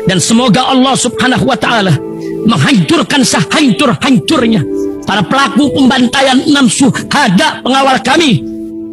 Dan semoga Allah subhanahu wa ta'ala menghancurkan sehancur-hancurnya para pelaku pembantaian 6 syuhada pengawal kami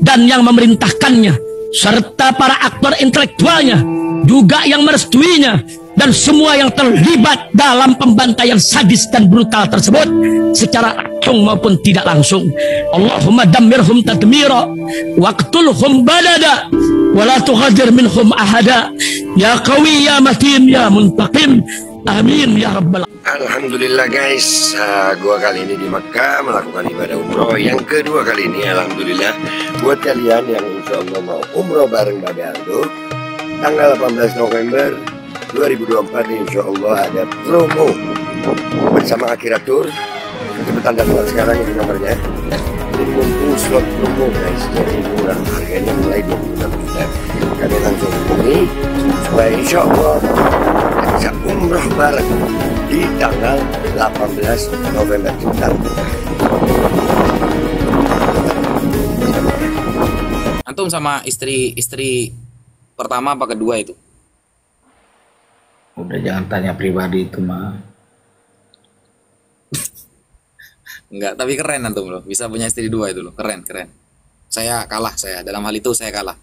dan yang memerintahkannya, serta para aktor intelektualnya juga yang merestuinya, dan semua yang terlibat dalam pembantaian sadis dan brutal tersebut secara langsung maupun tidak langsung. Allahumma dammirhum tadmira waqtulhum balada wala tughadir minhum ahada ya qawi ya matin ya muntaqim, amin ya rabbal. Alhamdulillah guys, gua kali ini di Makkah melakukan ibadah umroh yang kedua kali ini. Alhamdulillah, buat kalian yang insya Allah mau umroh bareng Babe Aldo tanggal 18 November 2024, insya Allah ada promo bersama Akhiratur. Cepetan daftar sekarang, ini nomornya. Jadi mumpung slot promo guys, jadi murah, harganya mulai 26 juta. Kalian langsung hubungi supaya insya Allah bisa umroh bareng di tanggal 18 November kita. Antum sama istri pertama apa kedua itu? Udah jangan tanya pribadi itu mah. Enggak, tapi keren antum loh, bisa punya istri dua itu loh, keren. Saya kalah, dalam hal itu saya kalah.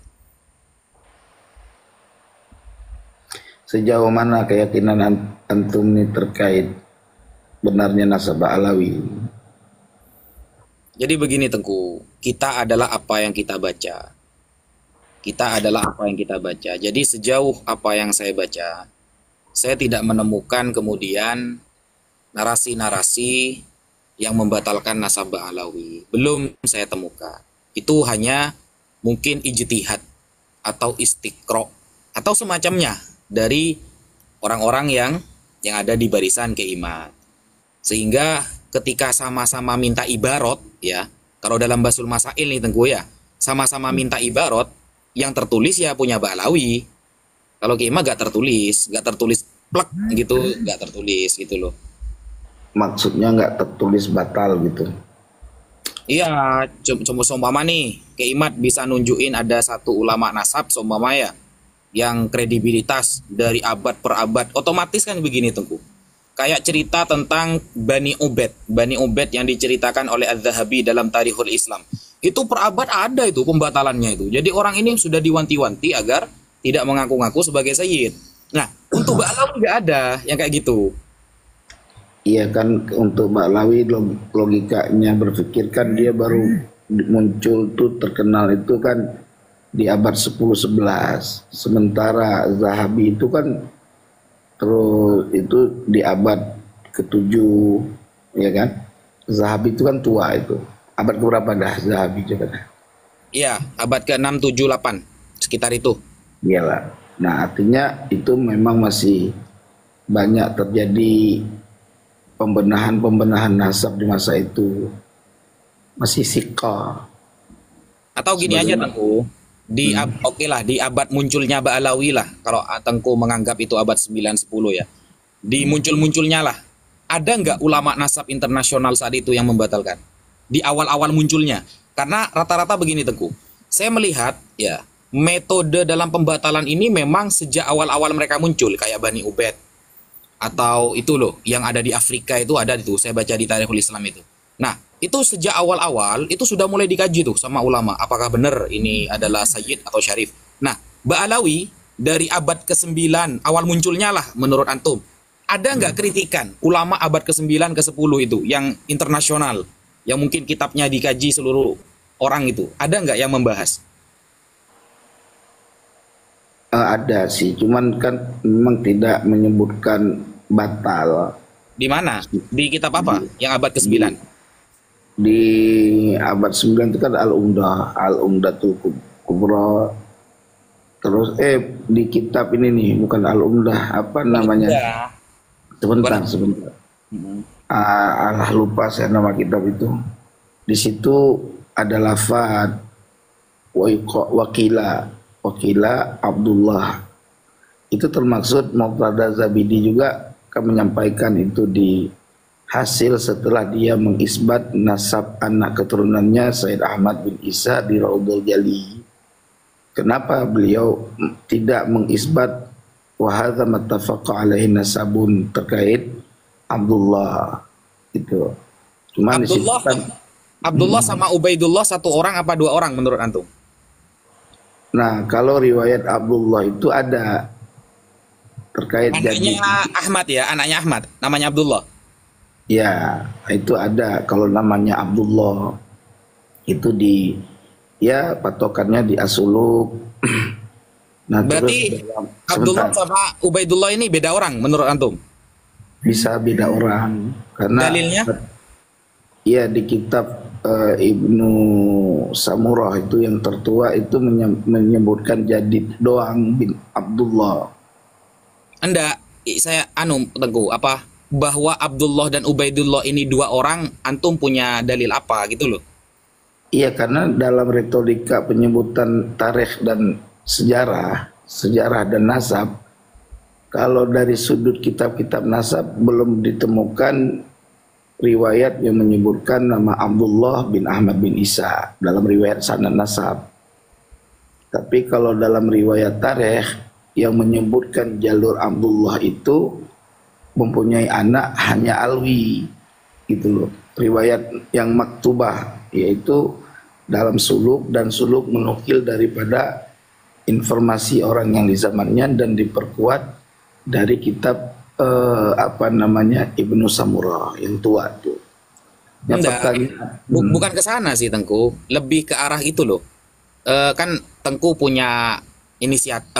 Sejauh mana keyakinan antum ini terkait benarnya nasabah Alawi? Jadi begini Tengku, kita adalah apa yang kita baca. Jadi sejauh apa yang saya baca, saya tidak menemukan kemudian narasi-narasi yang membatalkan nasabah Alawi. Belum saya temukan. Itu hanya mungkin ijtihad atau istiqro atau semacamnya dari orang-orang yang ada di barisan keimat. Sehingga ketika sama-sama minta ibarat, ya, kalau dalam Basul Masail nih Tengku ya, sama-sama minta ibarat, yang tertulis ya punya Ba'alawi. Kalau keimat gak tertulis plek gitu, gak tertulis gitu loh. Maksudnya nggak tertulis batal gitu? Iya, cuma seumpama nih, keimat bisa nunjukin ada satu ulama nasab seumpama ya, yang kredibilitas dari abad per abad, otomatis kan begini Tengku. Kayak cerita tentang Bani Ubaid yang diceritakan oleh Az-Zahabi dalam Tarikhul Islam. Itu per abad ada itu pembatalannya itu. Jadi orang ini sudah diwanti-wanti agar tidak mengaku-ngaku sebagai sayyid. Nah, untuk Ba'alawi nggak ada yang kayak gitu. Iya kan, untuk Ba'alawi logikanya berpikir kan dia baru muncul tuh terkenal itu kan di abad 10-11. Sementara Zahabi itu kan terus itu di abad ke-7, ya kan? Zahabi itu kan tua itu. Abad keberapa dah Zahabi coba? Iya, abad ke-6, 7, 8, sekitar itu. Iyalah. Nah, artinya itu memang masih banyak terjadi pembenahan nasab di masa itu. Masih siqah. Atau gini aja Tengku, di abad munculnya Ba'alawi lah, kalau Tengku menganggap itu abad 9-10 ya, di muncul-munculnya lah, ada nggak ulama nasab internasional saat itu yang membatalkan di awal-awal munculnya? Karena rata-rata begini Tengku, saya melihat ya metode dalam pembatalan ini memang sejak awal-awal mereka muncul, kayak Bani Ubaid atau itu loh yang ada di Afrika itu ada itu, saya baca di Tarikhul Islam itu. Nah, itu sejak awal-awal itu sudah mulai dikaji tuh sama ulama, apakah benar ini adalah sayyid atau syarif. Nah, Ba'alawi dari abad ke-9 awal munculnya lah menurut antum, ada nggak kritikan ulama abad ke-9 ke-10 itu yang internasional, yang mungkin kitabnya dikaji seluruh orang itu, ada nggak yang membahas? Ada sih, cuman kan memang tidak menyebutkan batal. Di mana? Di kitab apa? Yang abad ke-9? Di abad 9 itu kan Al-Umdatul Kubra. Terus di kitab ini nih, bukan Al-Umdah, apa namanya? Sebentar. Allah lupa saya nama kitab itu. Di situ ada lafaz wakila Abdullah. Itu termaksud Muqtada Zabidi juga akan menyampaikan itu di hasil setelah dia mengisbat nasab anak keturunannya Said Ahmad bin Isa di Raudhul Jali. Kenapa beliau tidak mengisbat wa hadza mattafaqa alaihi nasabun terkait Abdullah itu. Cuman di situ Abdullah, kan, Abdullah sama Ubaidullah satu orang apa dua orang menurut antum? nah kalau riwayat Abdullah itu ada terkait Anaknya Ahmad ya, anaknya Ahmad, namanya Abdullah. ya itu ada. Kalau namanya Abdullah itu di ya patokannya di Asuluk. Nah Berarti terus Abdullah sebentar, sama Ubaidullah ini beda orang menurut antum? bisa beda orang karena Dalilnya? ya di kitab Ibnu Samurah itu yang tertua itu menyebutkan Jadid doang bin Abdullah. Anda, saya Tengku, apa bahwa Abdullah dan Ubaidullah ini dua orang, antum punya dalil apa gitu loh? Iya, karena dalam retorika penyebutan tarikh dan sejarah dan nasab, kalau dari sudut kitab-kitab nasab belum ditemukan riwayat yang menyebutkan nama Abdullah bin Ahmad bin Isa dalam riwayat sanad nasab. Tapi kalau dalam riwayat tarikh yang menyebutkan jalur Abdullah itu mempunyai anak hanya Alwi, gitu loh. Riwayat yang maktubah yaitu dalam suluk, dan suluk menukil daripada informasi orang yang di zamannya dan diperkuat dari kitab Ibnu Samurah yang tua tuh. Enggak, bukan ke sana sih Tengku, lebih ke arah itu loh. Kan Tengku punya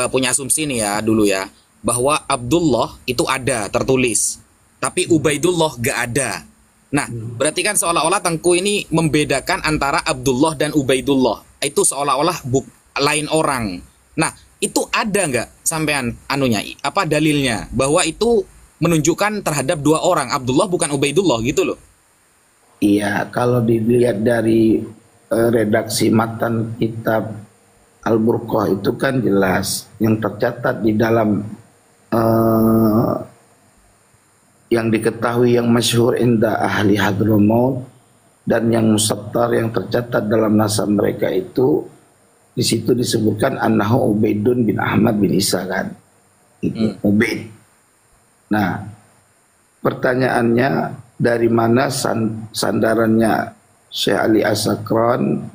punya asumsi nih ya dulu ya, bahwa Abdullah itu ada tertulis, tapi Ubaidullah gak ada. Nah, berarti kan seolah-olah Tengku ini membedakan antara Abdullah dan Ubaidullah. Itu seolah-olah lain orang. Nah, itu ada nggak sampean apa dalilnya bahwa itu menunjukkan terhadap dua orang, Abdullah bukan Ubaidullah gitu loh? Iya, kalau dilihat dari redaksi matan kitab Al-Burqah itu kan jelas yang tercatat di dalam yang diketahui yang masyhur inda ahli Hadramaut dan yang musattar yang tercatat dalam nasab mereka itu, di situ disebutkan annahu Ubaidun bin Ahmad bin Isa kan. Itu Ubaid. Nah, pertanyaannya dari mana sandarannya Syekh Ali As-Sakran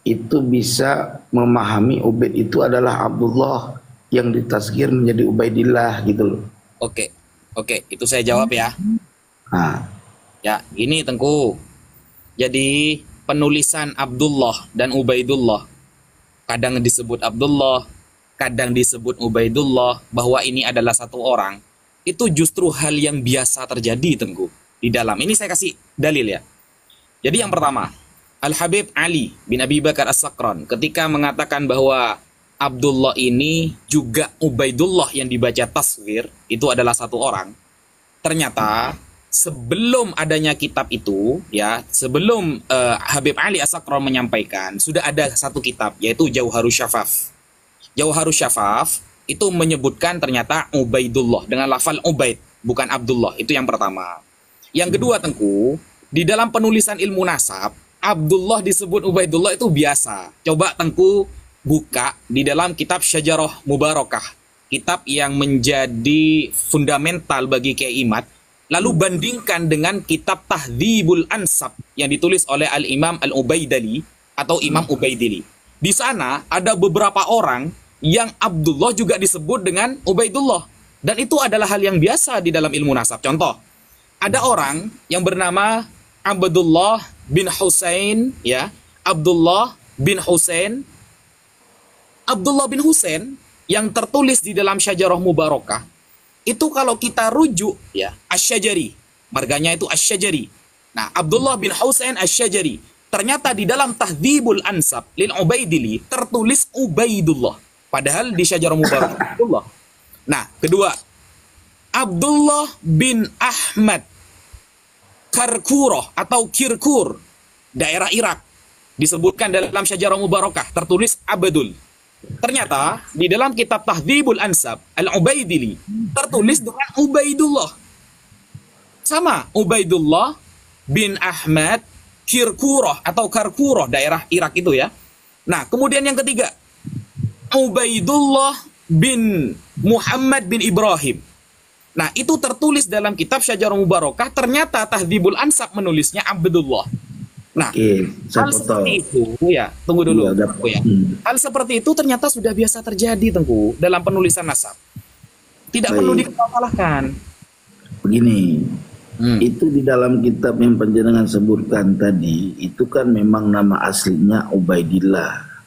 itu bisa memahami Ubaid itu adalah Abdullah yang ditazkir menjadi Ubaidillah gitu loh. Oke, itu saya jawab ya. Nah, Ya, ini Tengku. Jadi penulisan Abdullah dan Ubaidullah, kadang disebut Abdullah, kadang disebut Ubaidullah, bahwa ini adalah satu orang, itu justru hal yang biasa terjadi Tengku di dalam. Ini saya kasih dalil ya. Jadi yang pertama, Al-Habib Ali bin Abi Bakar As-Sakran ketika mengatakan bahwa Abdullah ini juga Ubaidullah yang dibaca taswir, itu adalah satu orang. Ternyata sebelum adanya kitab itu, ya, sebelum Habib Ali As-Sakran menyampaikan, sudah ada satu kitab yaitu Jauharus Syafaf. Jauharus Syafaf itu menyebutkan ternyata Ubaidullah dengan lafal Ubaid, bukan Abdullah. Itu yang pertama. Yang kedua Tengku, di dalam penulisan ilmu nasab, Abdullah disebut Ubaidullah itu biasa. Coba Tengku buka di dalam kitab Syajarah Mubarakah, kitab yang menjadi fundamental bagi Kiai Imad, lalu bandingkan dengan kitab Tahdzibul Ansab yang ditulis oleh Al-Imam Al-Ubaidili atau Imam Ubaidili. Di sana ada beberapa orang yang Abdullah juga disebut dengan Ubaidullah, dan itu adalah hal yang biasa di dalam ilmu nasab. Contoh, ada orang yang bernama Abdullah bin Husain, ya, Abdullah bin Husain. Abdullah bin Husain yang tertulis di dalam Syajarah Mubarakah itu kalau kita rujuk ya Asy-Syajari, marganya itu Asy-Syajari. Nah, Abdullah bin Husain Asy-Syajari, ternyata di dalam Tahdzibul Ansab lil Ubaidili tertulis Ubaidullah, padahal di Syajarah Mubarakah Abdullah. Nah, kedua, Abdullah bin Ahmad Karkurah atau Kirkur, daerah Irak, disebutkan dalam Syajarah Mubarakah tertulis Abdul. Ternyata di dalam kitab Tahdzibul Ansab Al-Ubaidili tertulis dengan Ubaidullah. Sama, Ubaidullah bin Ahmad Kirkurah atau Karkurah, daerah Irak itu ya. Nah, kemudian yang ketiga, Ubaidullah bin Muhammad bin Ibrahim. Nah, itu tertulis dalam kitab Syajarah Mubarakah, ternyata Tahdzibul Ansab menulisnya Abdullah. Nah, hal seperti itu ya, tunggu dulu. Iya, Tengku, ya. Hal seperti itu ternyata sudah biasa terjadi, Tengku, dalam penulisan nasab. Tidak perlu dipersalahkan. Begini, itu di dalam kitab yang panjenengan sebutkan tadi, itu kan memang nama aslinya Ubaidillah,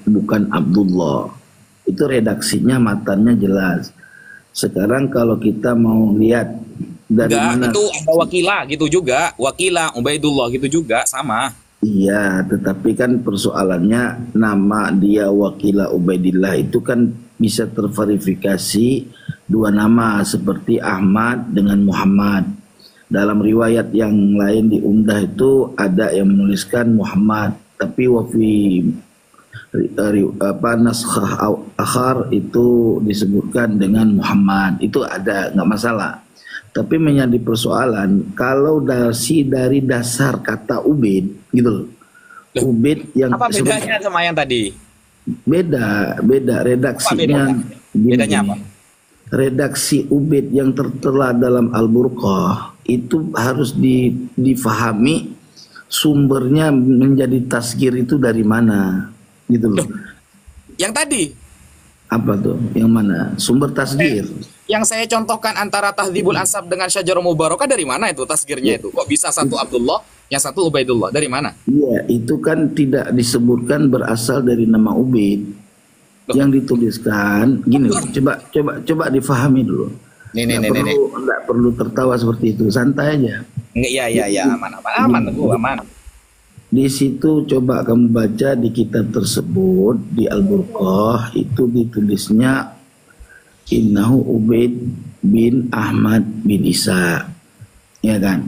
bukan Abdullah. Itu redaksinya, matannya jelas. Sekarang kalau kita mau lihat dari mana, itu ada Wakilah gitu juga, Wakilah Ubaidullah gitu juga sama. iya, tetapi kan persoalannya nama dia Wakilah Ubaidillah itu kan bisa terverifikasi dua nama seperti Ahmad dengan Muhammad. Dalam riwayat yang lain di Umdah itu ada yang menuliskan Muhammad, tapi wafi naskah akhar itu disebutkan dengan Muhammad. Itu ada, nggak masalah. Tapi menjadi persoalan kalau dari dasar kata Ubid gitu loh. Ubid yang apa bedanya sama yang tadi? Beda redaksinya. Bedanya apa? Redaksi Ubid yang tertera dalam Al-Burqah itu harus difahami sumbernya menjadi tasgir itu dari mana gitu loh. Yang tadi apa tuh? Yang mana? Sumber tasgir. Yang saya contohkan antara Tahdzibul Ansab dengan Syajarah Mubarakah, dari mana itu tasgirnya itu? Kok bisa satu Abdullah, yang satu Ubaidullah? Dari mana? Iya, itu kan tidak disebutkan berasal dari nama Ubid. Yang dituliskan gini loh, coba difahami dulu. Nggak perlu tertawa seperti itu, santai aja. Iya, aman. Di situ coba kamu baca di kitab tersebut di Al-Burqah itu ditulisnya Innahu Ubaid bin Ahmad bin Isa, ya kan?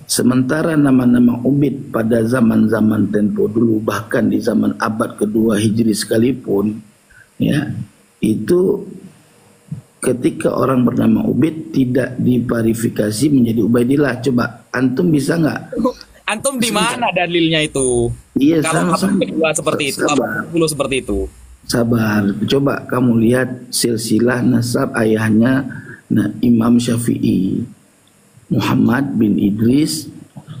Sementara nama-nama Ubid pada zaman-zaman tempo dulu, bahkan di zaman abad kedua Hijri sekalipun, ya, itu ketika orang bernama Ubid tidak diverifikasi menjadi Ubaidillah. Coba antum bisa nggak? Antum di mana dalilnya itu? Iya, kalau sama. Seperti itu, dulu seperti itu. Sabar, coba kamu lihat silsilah nasab ayahnya Imam Syafi'i, Muhammad bin Idris.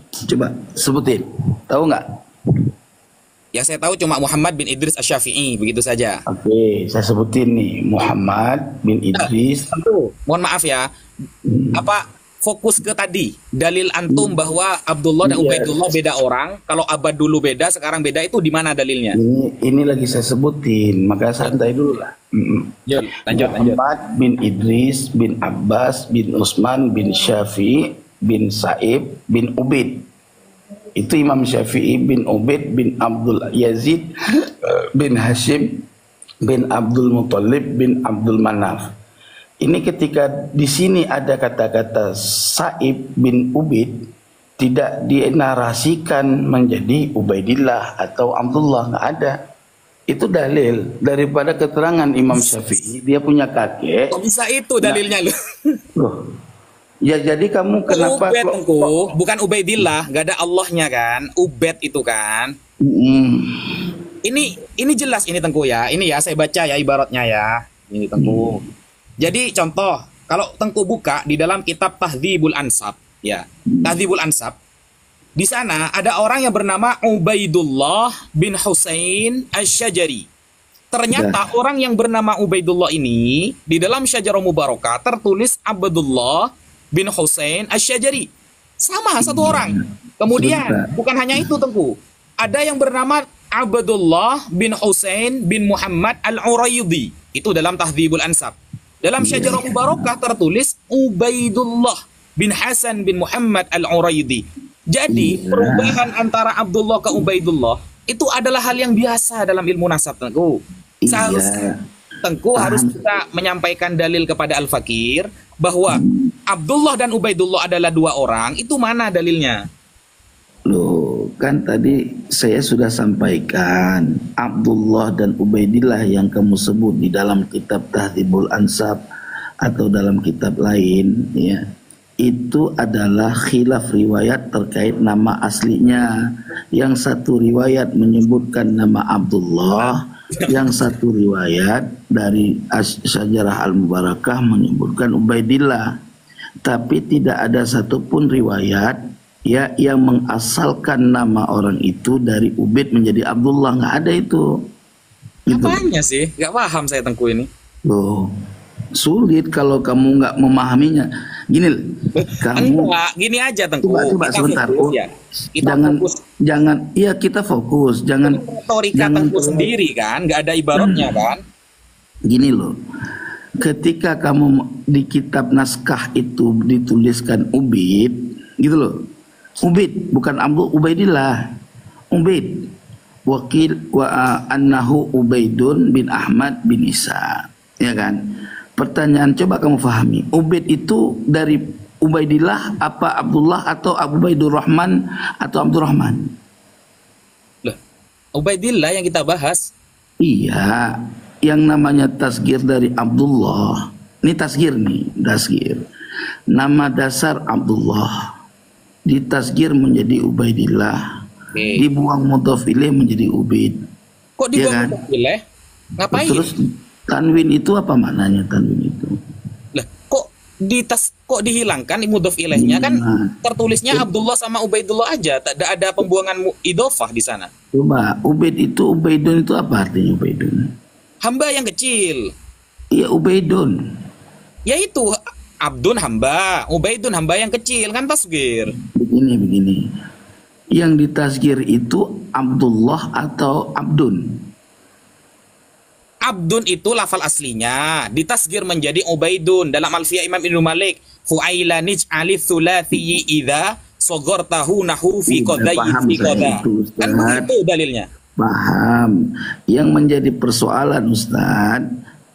Coba sebutin, tahu nggak? Ya, saya tahu cuma Muhammad bin Idris Asy-Syafi'i, begitu saja. Oke, saya sebutin nih Muhammad bin Idris. Mohon maaf ya, fokus ke tadi dalil antum bahwa Abdullah dan Ubaidullah beda orang. Kalau abad dulu beda, sekarang beda, itu di mana dalilnya? Ini lagi saya sebutin, maka santai dulu lah. Lanjut. Muhammad bin Idris bin Abbas bin Utsman bin Syafi'i bin Sa'ib bin Ubaid. Itu Imam Syafi'i bin Ubaid bin Abdul Yazid bin Hashim bin Abdul Muthalib bin Abdul Manaf. Ini ketika di sini ada kata-kata Sa'ib bin Ubaid, tidak dinarasikan menjadi Ubaidillah atau Abdullah, nggak ada. Itu dalil daripada keterangan Imam Syafi'i, dia punya kakek. Kok bisa itu dalilnya loh? Ya jadi kamu kenapa Ubed, bukan Ubaidillah, nggak ada Allahnya kan? Ubed itu kan? Ini jelas ini Tengku ya. Ini ya saya baca ya ibaratnya ya. Ini Tengku. Jadi contoh, kalau Tengku buka di dalam kitab Tahdzibul Ansab, ya, Tahdzibul Ansab, di sana ada orang yang bernama Ubaidullah bin Husain Asy-Syajari. Ternyata orang yang bernama Ubaidullah ini di dalam Syajarah Mubarakah tertulis Abdullah bin Husain Asy-Syajari. Sama satu orang. Kemudian bukan hanya itu Tengku, ada yang bernama Abdullah bin Husain bin Muhammad Al-Uraidi. Itu dalam Tahdzibul Ansab. Dalam Syajarah Mubarakah tertulis Ubaidullah bin Hasan bin Muhammad Al-Uraidi. Jadi perubahan antara Abdullah ke Ubaidullah itu adalah hal yang biasa dalam ilmu nasab Tengku. Seharusnya Tengku harus kita menyampaikan dalil kepada Al-Fakir bahwa Abdullah dan Ubaidullah adalah dua orang. Itu mana dalilnya? Loh, kan tadi saya sudah sampaikan Abdullah dan Ubaidillah yang kamu sebut di dalam kitab Tahdzibul Ansab atau dalam kitab lain, ya, itu adalah khilaf riwayat terkait nama aslinya. Yang satu riwayat menyebutkan nama Abdullah, Yang satu riwayat dari Syajarah Al-Mubarakah menyebutkan Ubaidillah, tapi tidak ada satupun riwayat ya yang mengasalkan nama orang itu dari Ubaid menjadi Abdullah, nggak ada itu. Gitu. Apanya sih? Nggak paham saya Tengku ini. Loh, sulit kalau kamu nggak memahaminya. Gini, kamu Enggak, gini aja Tengku. coba Kita sebentar. fokus ya. Kita Jangan, fokus. iya kita fokus. Jangan, Retorika jangan Tengku sendiri kan, nggak ada ibaratnya kan. Gini loh, ketika kamu di kitab naskah itu dituliskan Ubaid, gitu loh. Ubaid bukan Ubaidillah. Ubaid. Wakil wa annahu Ubaidun bin Ahmad bin Isa, ya kan? Pertanyaan coba kamu fahami, Ubaid itu dari Ubaidillah apa Abdullah atau Ubaidur Rahman atau Abdurrahman? Loh, Ubaidillah yang kita bahas. Iya, yang namanya tasgir dari Abdullah. Ini tasgir nih, tasgir. Nama dasar Abdullah ditasgir menjadi Ubaidillah. Dibuang mudhaf ilaih menjadi Ubaid. Kok dibuang mudhaf ilaih? Ngapain? Terus tanwin itu apa maknanya tanwin itu? Lah, kok dihilangkan mudhaf ilaihnya kan tertulisnya Abdullah sama Ubaidullah aja, tak ada pembuangan idhofah di sana. Coba Ubaid itu Ubaidun itu apa artinya Ubaidun? Hamba yang kecil. Iya Ubaidun. Yaitu Abdun hamba, Ubaidun hamba yang kecil kan tasgir. Begini. Yang ditasgir itu Abdullah atau Abdun? Abdun itu lafal aslinya, ditasgir menjadi Ubaidun. Dalam Alfiyah Imam Ibnu Malik, fu'aila nij'ali thulathiyyi idza saghartahu nahu fi qadayyi fi qada. Kan begitu dalilnya. Paham. Yang menjadi persoalan Ustaz,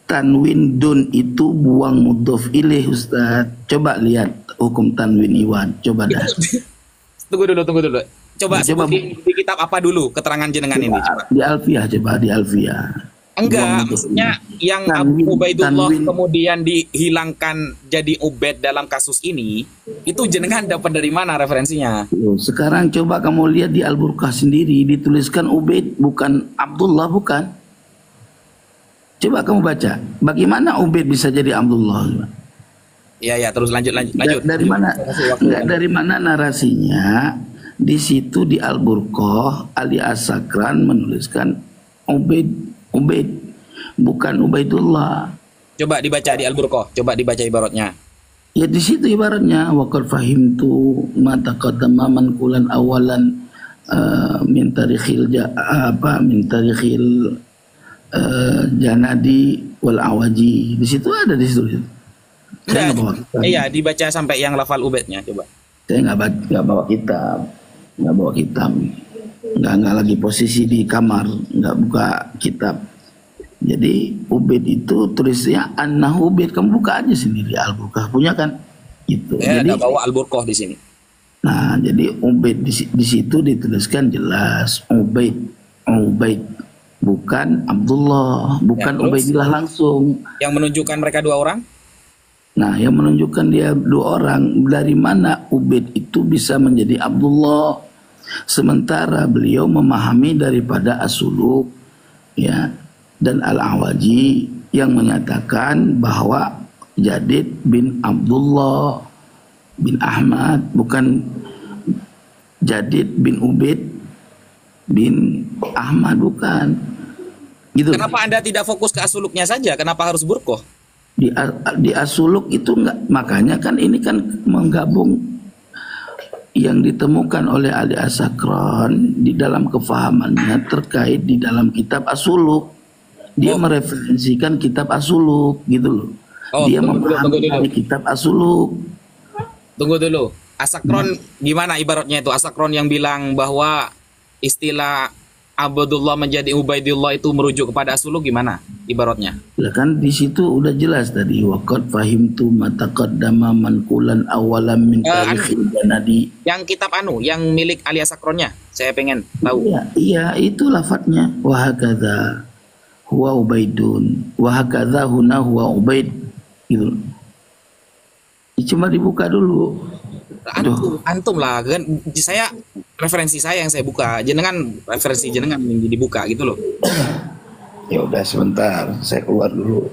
tanwin dun itu buang mudhaf ilaih Ustaz. Coba lihat hukum tanwin iwan. Coba dah. Tunggu dulu. Coba di kitab apa dulu keterangan jenengan ini? Coba. Di Alfiyah, coba di Alfiyah. Enggak, maksudnya yang Ubaidullah kemudian dihilangkan jadi Ubaid dalam kasus ini, itu jenengan dapat dari mana referensinya? Sekarang coba kamu lihat di Al-Burqah sendiri, dituliskan Ubaid bukan Abdullah, bukan? Coba kamu baca, bagaimana Ubaid bisa jadi Abdullah? Ya, terus lanjut. Dari mana narasinya? Di situ di Al-Burqah, Ali As-Sakran menuliskan Ubaid, bukan Ubaidullah. Coba dibaca di Al-Burqah, coba dibaca ibaratnya. Ya di situ ibaratnya waqad fahimtu ma taqaddama manqulan awalan min tarikhil Janadi wal Awaji. Di situ ada di situ. Iya, dibaca sampai yang lafal Ubaidnya coba. Saya nggak bawa kitab. Nggak lagi posisi di kamar, nggak buka kitab. Jadi Ubaid itu tulisnya annahu Ubaid, kamu buka aja sendiri Al-Burqah punya kan, gitu. Jadi ada bawa Al-Burqah di sini. Nah, jadi Ubaid di situ dituliskan jelas Ubaid, bukan Abdullah, bukan ya, Ubaidillah langsung. Yang menunjukkan mereka dua orang? Nah, yang menunjukkan dia dua orang, dari mana Ubaid itu bisa menjadi Abdullah? Sementara beliau memahami daripada As-Suluk ya dan Al-Awaji yang menyatakan bahwa Jadid bin Abdullah bin Ahmad, bukan Jadid bin Ubaid bin Ahmad, bukan. Gitu. Kenapa Anda tidak fokus ke As-Suluknya saja? Kenapa harus Burqah? Di As-Suluk itu enggak, makanya kan ini kan menggabung yang ditemukan oleh Ali As-Sakran di dalam kefahamannya terkait di dalam kitab As-Suluk. Dia mereferensikan kitab As-Suluk gitu loh. Dia memahami dari kitab As-Suluk. Tunggu dulu. As-Sakran gimana ibaratnya itu? As-Sakran yang bilang bahwa istilah Abdullah menjadi Ubaidillah itu merujuk kepada As-Suluk gimana ibaratnya? Ya kan di situ udah jelas tadi waqad fahimtu ma taqaddama manqulan awalan min tarikhil Janadi. Yang kitab yang milik Ali As-Sakronnya. Saya pengen tahu. Iya, itu lafadznya wa hakadza huwa Ubaidun wa hakadza huna huwa Ubaid gitu. Cuma dibuka dulu. Antum lah kan, referensi saya yang saya buka, jenengan referensi jenengan yang dibuka gitu loh. Ya udah sebentar, saya keluar dulu.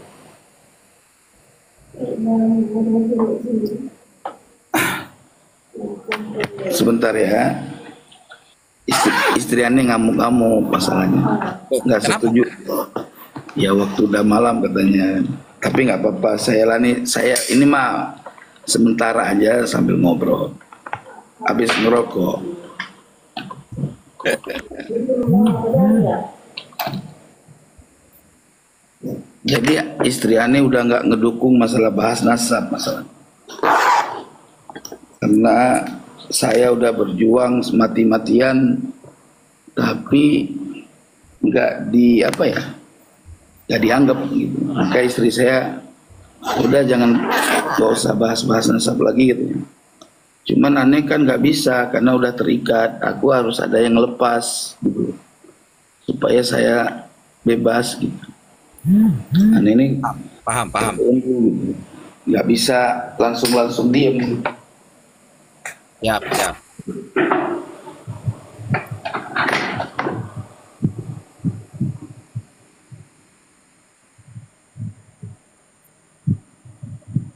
Sebentar ya. Istri aneh ngamuk-ngamuk masalahnya. Nggak setuju. Ya waktu udah malam katanya. Tapi nggak apa-apa. Saya ini mah sementara aja sambil ngobrol. Habis ngerokok. Jadi istri aneh udah nggak ngedukung masalah bahas nasab masalah. Karena saya udah berjuang mati-matian, tapi nggak nggak dianggap gitu. Maka istri saya udah gak usah bahas-bahas nasab lagi gitu. Cuman aneh kan nggak bisa karena udah terikat. Aku harus ada yang lepas gitu, supaya saya bebas gitu. Aneh ini Paham. gitu. Nggak bisa langsung diem. Ya.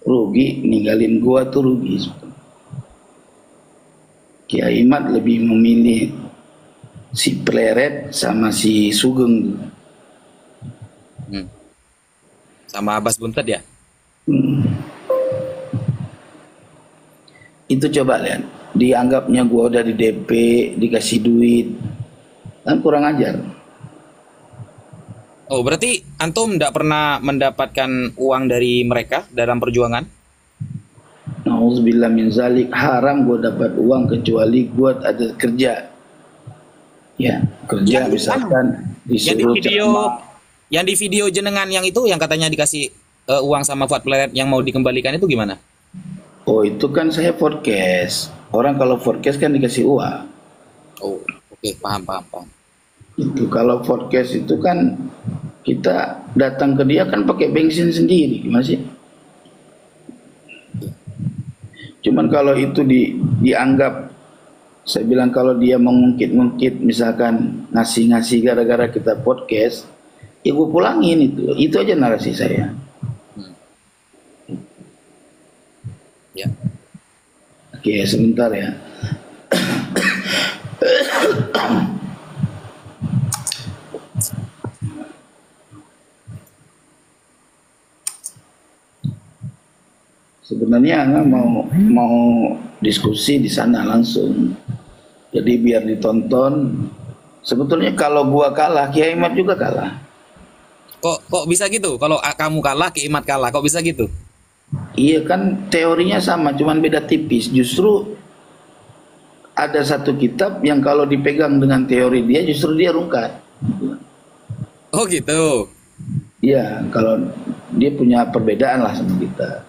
Rugi ninggalin gua tuh rugi. Kiai Mat lebih memilih si Pleret sama si Sugeng. Sama Abbas Buntet ya? Itu coba lihat, dianggapnya gua udah di DP, dikasih duit, kan kurang ajar. Oh, berarti antum tidak pernah mendapatkan uang dari mereka dalam perjuangan? Nauzubillah min zalik, haram gua dapat uang kecuali gua ada kerja. Ya, kerja misalkan disuruh yang di video jenengan yang itu yang katanya dikasih uang sama Fuad Pleret yang mau dikembalikan itu gimana? Oh, itu kan saya forecast. Orang kalau forecast kan dikasih uang. Oh, oke, paham. Itu kalau forecast itu kan kita datang ke dia kan pakai bensin sendiri, gimana sih? Cuman kalau itu dianggap, saya bilang kalau dia mengungkit-ungkit misalkan ngasih-ngasih gara-gara kita podcast, ya gue pulangin itu aja narasi saya. Ya. Oke, sebentar ya. Sebenarnya Anga mau diskusi di sana langsung. Jadi biar ditonton. Sebetulnya kalau gua kalah, Kiai Mat juga kalah. Kok bisa gitu? Kalau kamu kalah, Ki Imat kalah, kok bisa gitu? Iya kan teorinya sama, cuman beda tipis. Justru ada satu kitab yang kalau dipegang dengan teori dia justru dia rungkat. Oh gitu. Iya, kalau dia punya perbedaan lah sama kita.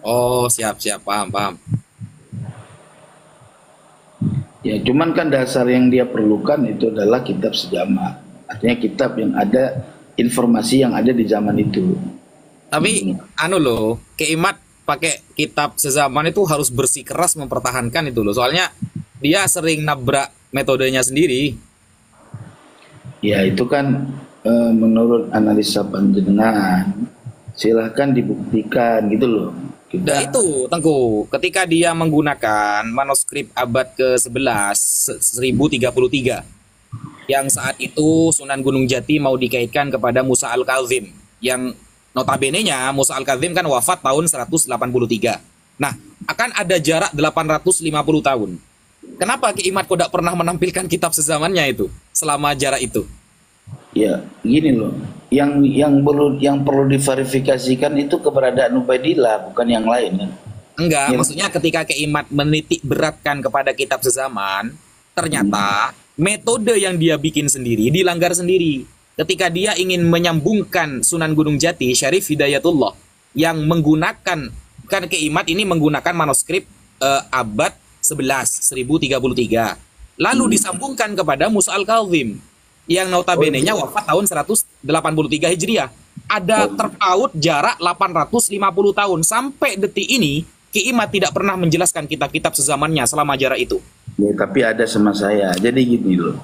Oh, siap, paham. Ya, cuman kan dasar yang dia perlukan itu adalah kitab sejaman. Artinya kitab yang ada informasi yang ada di zaman itu. Tapi Ki Imat pakai kitab sezaman itu harus bersikeras mempertahankan itu loh. Soalnya dia sering nabrak metodenya sendiri. Ya, itu kan menurut analisa panjenengan. Silahkan dibuktikan gitu loh. Nah itu Tengku, ketika dia menggunakan manuskrip abad ke-11 1033 yang saat itu Sunan Gunung Jati mau dikaitkan kepada Musa Al-Kazim, yang notabene-nya Musa Al-Kazim kan wafat tahun 183. Nah, akan ada jarak 850 tahun. Kenapa Ki Imat kok tidak pernah menampilkan kitab sezamannya itu selama jarak itu? Ya, gini loh. Yang perlu diverifikasikan itu keberadaan Ubaidillah, bukan yang lain kan. Enggak, Ya. maksudnya ketika Ki Imat menitik beratkan kepada kitab sezaman, ternyata metode yang dia bikin sendiri dilanggar sendiri. Ketika dia ingin menyambungkan Sunan Gunung Jati, Syarif Hidayatullah, yang menggunakan, kan Ki Imat ini menggunakan manuskrip abad 11 1033. Lalu disambungkan kepada Musa Al-Kazim yang notabene-nya wafat tahun 183 Hijriah. Ada terpaut jarak 850 tahun. Sampai detik ini, Ki Imat tidak pernah menjelaskan kitab-kitab sezamannya selama jarak itu. Ya, tapi ada sama saya. Jadi gini loh.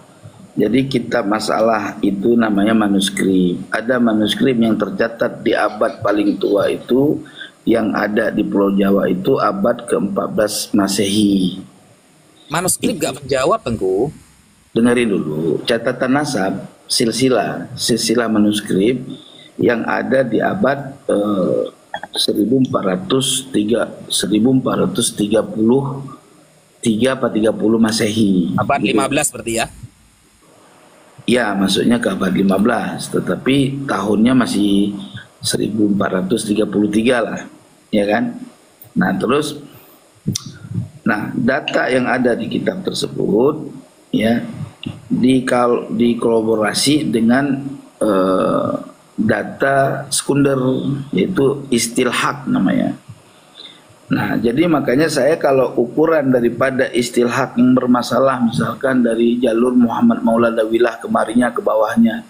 Jadi kitab masalah itu namanya manuskrip. Ada manuskrip yang tercatat di abad paling tua itu yang ada di Pulau Jawa itu abad ke-14 Masehi. Manuskrip gak menjawab, Tengku. Dengerin dulu, catatan nasab silsilah manuskrip yang ada di abad 1433 apa 30 Masehi. Abad 15 berarti ya? Ya, maksudnya ke abad 15, tetapi tahunnya masih 1433 lah, ya kan? Nah, data yang ada di kitab tersebut ya dikolaborasi dengan data sekunder, yaitu istilhaq namanya. Nah, jadi makanya saya kalau ukuran daripada istilhaq yang bermasalah, misalkan dari jalur Muhammad Mauladawilah kemarinya ke bawahnya,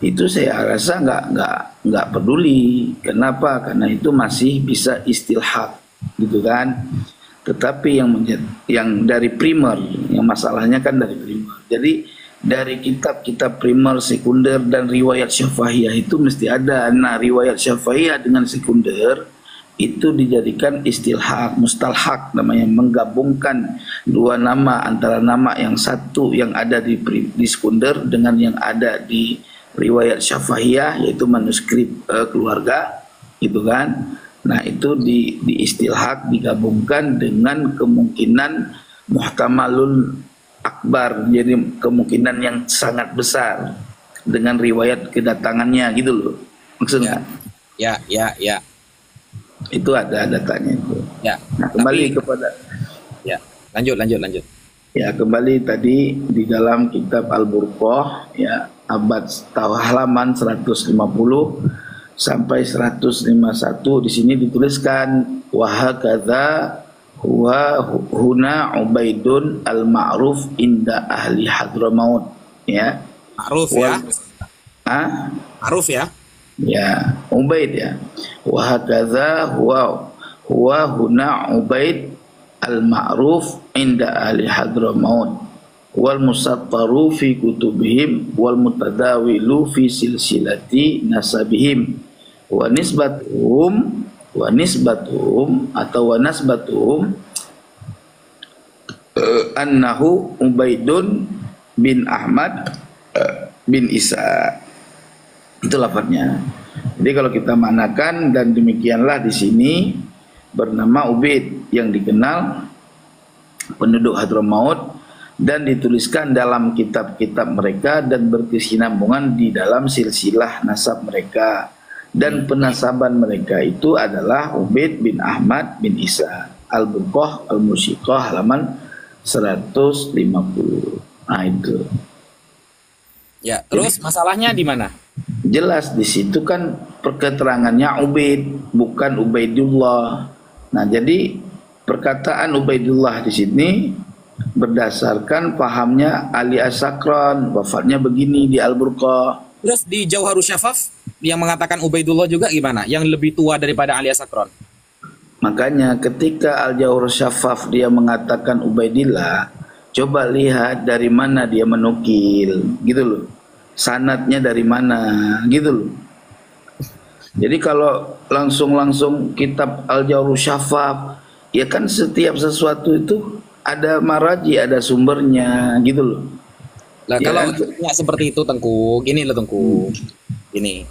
itu saya rasa nggak peduli. Kenapa? Karena itu masih bisa istilhaq, gitu kan. Tetapi yang dari primer, yang masalahnya kan dari primer. Jadi dari kitab-kitab primer, sekunder dan riwayat Syafahiyah itu mesti ada. Nah, riwayat Syafahiyah dengan sekunder itu dijadikan istilhaq, mustalhaq namanya, menggabungkan dua nama antara nama yang satu yang ada di sekunder dengan yang ada di riwayat Syafahiyah, yaitu manuskrip keluarga, gitu kan. Nah, itu di istilhaq digabungkan dengan kemungkinan muhtamalul akbar, jadi kemungkinan yang sangat besar dengan riwayat kedatangannya, gitu loh maksudnya. Ya. Itu ada datanya itu. Ya. Nah, kembali kepada ya, lanjut. Ya, kembali tadi di dalam kitab Al-Burqah ya, abad halaman 150 sampai 151 di sini dituliskan wa hakadza huwa huna Ubaidun al-ma'ruf inda ahli Hadramaut ya. Ma'ruf ya. Ma'ruf ya. Ya, Ubaid ya. Wa hakadza huwa huna Ubaid al-ma'ruf inda ahli Hadramaut wal musattaru fi kutubihim wal mutadawilu fi silsilati nasabihim wa nisbatuhum annahu Ubaidun bin Ahmad bin Isa. Itu lafadznya. Jadi kalau kita maknakan, dan demikianlah di sini bernama Ubaid yang dikenal penduduk Hadramaut dan dituliskan dalam kitab-kitab mereka dan berkesinambungan di dalam silsilah nasab mereka, dan penasaban mereka itu adalah Ubaid bin Ahmad bin Isa. Al-Burqah Al-Musiqah halaman 150. Nah, itu. Ya, terus masalahnya di mana? Jelas di situ kan perketerangannya Ubaid, bukan Ubaidullah. Nah, jadi perkataan Ubaidullah di sini berdasarkan pahamnya Ali As-Sakran, wafatnya begini di Al-Burqah. Terus di Jauharus Syafaf yang mengatakan Ubaidullah juga gimana? Yang lebih tua daripada Ali As-Sakran? Makanya ketika Al-Jauharus Syafaf dia mengatakan Ubaidillah, coba lihat dari mana dia menukil, gitu loh. Sanadnya dari mana, gitu loh. Jadi kalau langsung kitab Al-Jauharus Syafaf, ya kan setiap sesuatu itu ada maraji, ada sumbernya, gitu loh. Lah Ya, kalau nggak seperti itu, Tengku, gini loh Tengku. Gini.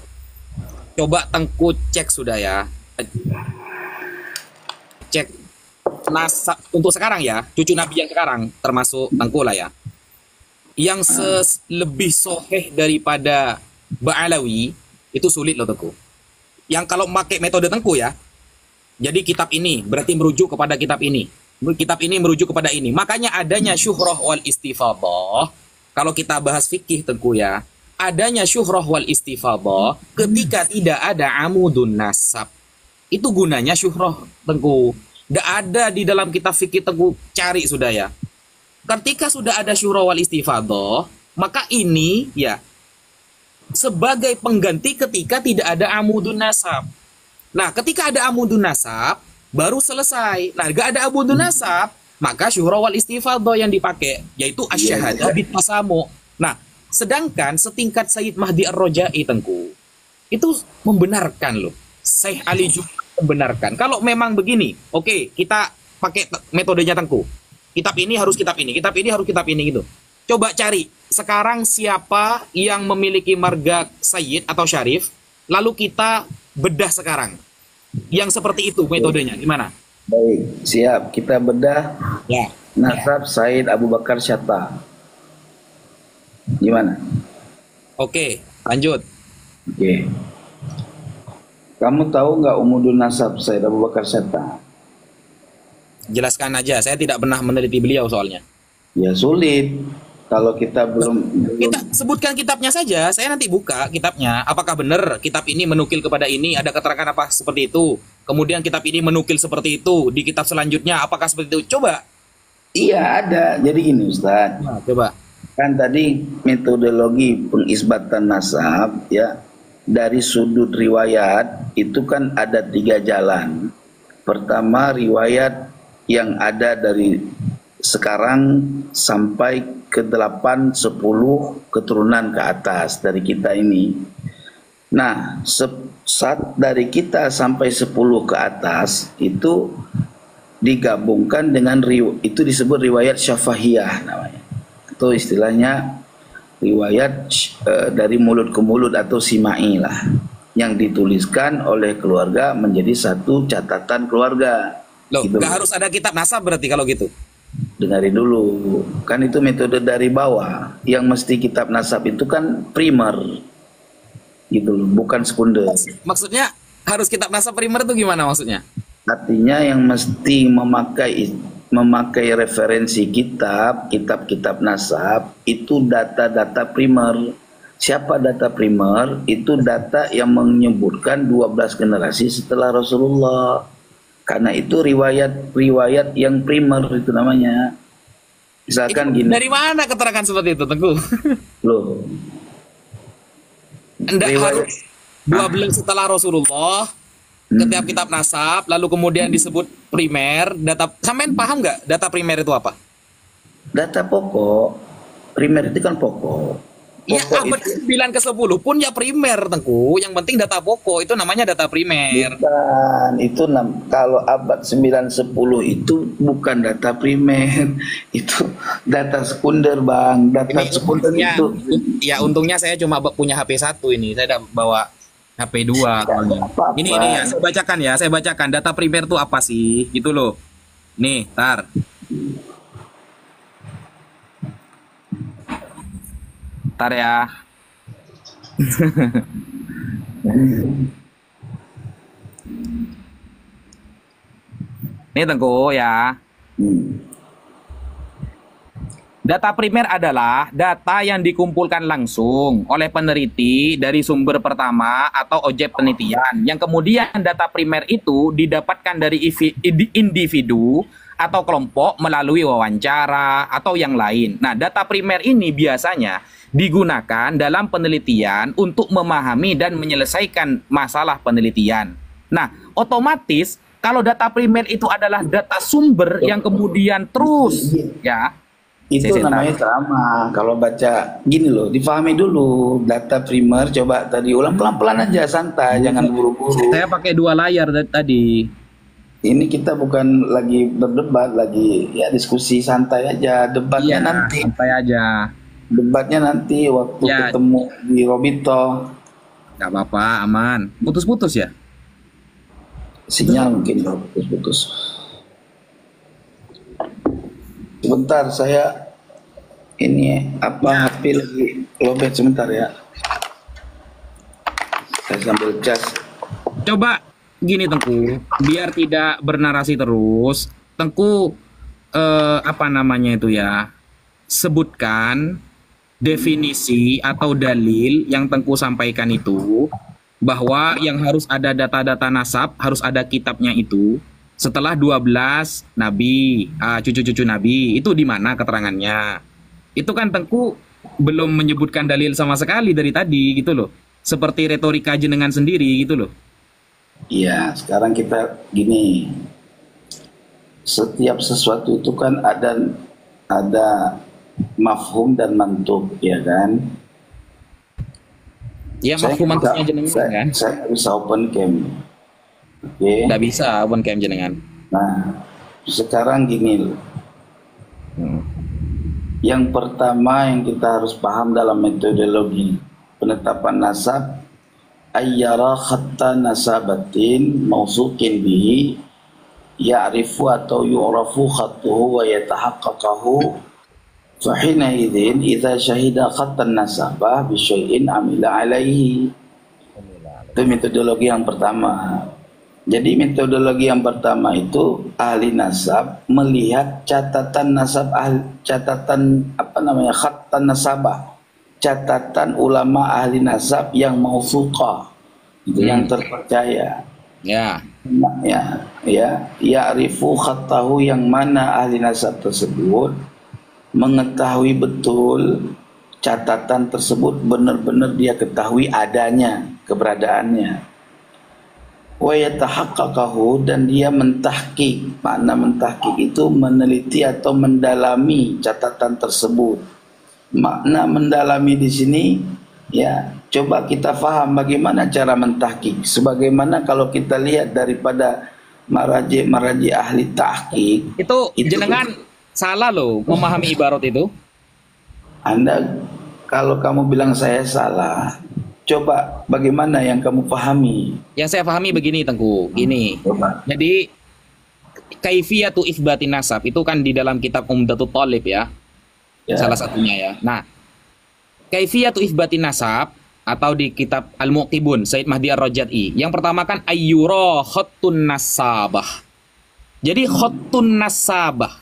Coba Tengku cek sudah ya. Cek nasab untuk sekarang ya, cucu Nabi yang sekarang termasuk Tengku lah ya. Yang lebih soheh daripada Ba'alawi itu sulit loh Tengku. Yang kalau pakai metode Tengku ya, jadi kitab ini berarti merujuk kepada kitab ini, kitab ini merujuk kepada ini. Makanya adanya syuhrah wal istifadah. Kalau kita bahas fikih Tengku ya, adanya syuhrah wal istifadah ketika tidak ada amudun nasab. Itu gunanya syuhrah Tengku. Tidak ada di dalam kitab fikih Tengku, cari sudah ya. Ketika sudah ada syuhrah wal istifadah, maka ini ya sebagai pengganti ketika tidak ada amudun nasab. Nah, ketika ada amudun nasab, baru selesai. Nah, gak ada amudun nasab, maka syuhrah wal istifadah yang dipakai, yaitu asyahadah bit tasamu. Nah, Sedangkan setingkat Sayyid Mahdi Ar-Rajai, Tengku, itu membenarkan loh. Syekh Ali juga membenarkan. Kalau memang begini, oke, kita pakai metodenya Tengku. Kitab ini harus kitab ini, kitab ini harus kitab ini gitu. Coba cari sekarang siapa yang memiliki marga Sayyid atau Syarif, lalu kita bedah sekarang. Yang seperti itu metodenya, gimana? Baik, siap. Kita bedah Ya. nasab Said Abu Bakar Syatta. Gimana? Oke, lanjut. Oke. Kamu tahu nggak umudun nasab Said Abu Bakar Syatta? Jelaskan aja, saya tidak pernah meneliti beliau soalnya. Ya sulit. Kalau kita belum Kita sebutkan kitabnya saja, saya nanti buka kitabnya. Apakah benar kitab ini menukil kepada ini, ada keterangan apa seperti itu? Kemudian kitab ini menukil seperti itu, di kitab selanjutnya apakah seperti itu? Coba. Iya ada. Jadi gini Ustaz. Nah, coba. Kan tadi metodologi pengisbatan nasab ya dari sudut riwayat itu kan ada 3 jalan. Pertama riwayat yang ada dari sekarang sampai ke 8, 10 keturunan ke atas dari kita ini. Nah, saat dari kita sampai 10 ke atas itu digabungkan dengan itu disebut riwayat syafahiyah namanya. Atau istilahnya riwayat dari mulut ke mulut atau simai lah, yang dituliskan oleh keluarga menjadi satu catatan keluarga. Loh, Gitu. nggak harus ada kitab nasab berarti kalau gitu. Dengarin dulu, kan itu metode dari bawah. Yang mesti kitab nasab itu kan primer, gitu loh, bukan sekunder. Maksudnya harus kitab nasab primer itu gimana maksudnya? Artinya yang mesti memakai referensi kitab-kitab nasab itu data-data primer. Siapa data primer? Itu data yang menyebutkan 12 generasi setelah Rasulullah. Karena itu riwayat yang primer itu namanya. Misalkan Itu gini. dari mana keterangan seperti itu, Tengku? Loh. Anda Riwayat- harus 12 setelah Rasulullah, setiap kitab nasab, lalu kemudian disebut primer, data. Sampean paham nggak data primer itu apa? Data pokok. Primer itu kan pokok. Ya, Pokok abad itu 9 ke 10 pun ya primer, Tengku. Yang penting data pokok, itu namanya data primer. bukan. Itu kalau abad 9 10 itu bukan data primer. Itu data sekunder, Bang. Data sekunder Untungnya, itu ya untungnya saya cuma punya HP 1 ini. Saya tidak bawa HP 2 soalnya. apa-apa. Ini ya, saya bacakan data primer itu apa sih? Gitu loh. Nih, tar. Tar ya. Nih Tengku ya. Data primer adalah data yang dikumpulkan langsung oleh peneliti dari sumber pertama atau objek penelitian. Yang kemudian data primer itu didapatkan dari individu atau kelompok melalui wawancara atau yang lain. Nah, data primer ini biasanya digunakan dalam penelitian untuk memahami dan menyelesaikan masalah penelitian. Nah, otomatis kalau data primer itu adalah data sumber yang kemudian terus ya itu namanya ceramah. Kalau baca gini loh, difahami dulu data primer. Coba tadi ulang pelan-pelan aja, santai, jangan buru-buru. Saya pakai 2 layar tadi. Ini kita bukan lagi berdebat, lagi ya diskusi santai aja. Debatnya nanti. Santai aja. Debatnya nanti waktu Ya. ketemu di Robito. Gak apa-apa, aman. Putus-putus ya? Sinyal mungkin kalau putus-putus. Sebentar, saya ini HP lagi lobet sebentar ya. Saya sambil cas. Coba gini Tengku, biar tidak bernarasi terus, Tengku apa namanya itu ya, sebutkan definisi atau dalil yang Tengku sampaikan itu, bahwa yang harus ada data-data nasab, harus ada kitabnya itu, setelah 12 nabi, cucu-cucu nabi, itu di mana keterangannya? Itu kan Tengku belum menyebutkan dalil sama sekali dari tadi gitu loh. Seperti retorika jenengan sendiri gitu loh. Iya, sekarang kita gini. Setiap sesuatu itu kan ada mafhum dan mantuk, ya kan? Ya mafhum mantiknya jenengan kan? Saya nggak bisa open cam. Oke. Nggak bisa open cam jenengan. Nah, sekarang gini loh. Yang pertama yang kita harus paham dalam metodologi penetapan nasab, ayyara khatta nasabatin mausukin bihi ya'rifu atau yu'rafu khattuhu wa yatahaqqaqahu fahina idzin idza syahida khattan nasabah bi syai'in amila alaihi. Itu metodologi yang pertama. Jadi metodologi yang pertama itu ahli nasab melihat catatan nasab, catatan apa namanya, khattan nasabah, catatan ulama ahli nasab yang mausuqah, itu yang terpercaya. Ya. Ya'rifu khattahu, yang mana ahli nasab tersebut mengetahui betul catatan tersebut, benar-benar dia ketahui adanya, keberadaannya. Wa yatahaqqaqahu, dan dia mentahqiq. Makna mentahqiq itu meneliti atau mendalami catatan tersebut. Makna mendalami di sini ya, coba kita faham bagaimana cara mentahqiq. Sebagaimana kalau kita lihat daripada maraji ahli tahqiq, Itu jenengan salah loh memahami ibarat itu. Anda kalau kamu bilang saya salah, coba bagaimana yang kamu pahami? Yang saya pahami begini Tengku, gini. Coba. Jadi kaifiyatu itsbatin nasab itu kan di dalam kitab Umdatul Thalib ya. Salah satunya ya. Nah, kaifiyatu itsbatin nasab atau di kitab Al-Muqtibun Said Mahdi Ar-Rajai. Yang pertama kan ayyura khattun nasabah. Jadi khattun nasabah,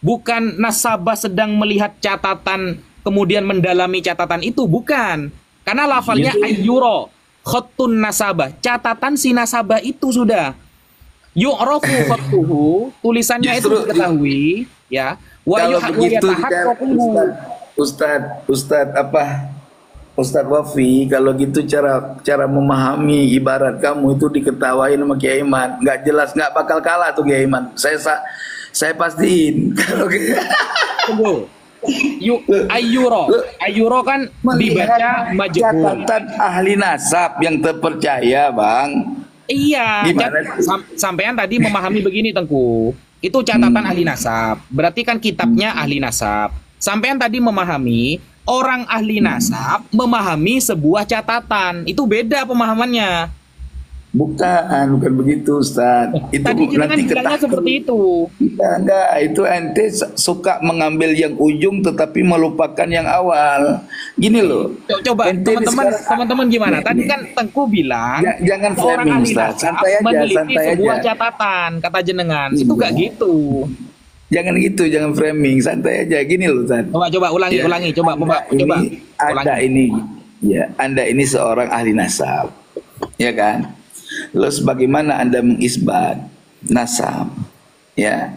bukan nasabah sedang melihat catatan kemudian mendalami catatan itu, bukan. Karena lafalnya ayyura khattun nasabah, catatan si nasabah itu sudah yu'rafu khattuhu, tulisannya itu diketahui ya. Wa yatahaqqaqu. Ustadz Wafi, kalau gitu cara memahami ibarat kamu itu diketawain sama Kiai Iman, nggak jelas, nggak bakal kalah tuh Kiai Iman. Saya pastiin kalau tunggu. Ayyuro kan dibaca majhul. Catatan ahli nasab yang terpercaya, Bang. Iya. Sampean tadi memahami begini Tengku. Itu catatan ahli nasab. Berarti kan kitabnya ahli nasab. Sampean tadi memahami orang ahli nasab memahami sebuah catatan. Itu beda pemahamannya. Bukan begitu Ustaz. Itu tadi nanti bilangnya seperti itu. Enggak, itu ente suka mengambil yang ujung tetapi melupakan yang awal. Gini loh. Coba teman-teman gimana? Tadi kan Tengku bilang jangan framing Ustaz. Santai aja, meneliti sebuah catatan, kata jenengan. Itu gak gitu. Jangan gitu, jangan framing, santai aja. Gini loh Ustaz. Coba ulangi, coba Anda ini seorang ahli nasab. Ya kan? Lalu sebagaimana Anda mengisbat nasab, ya,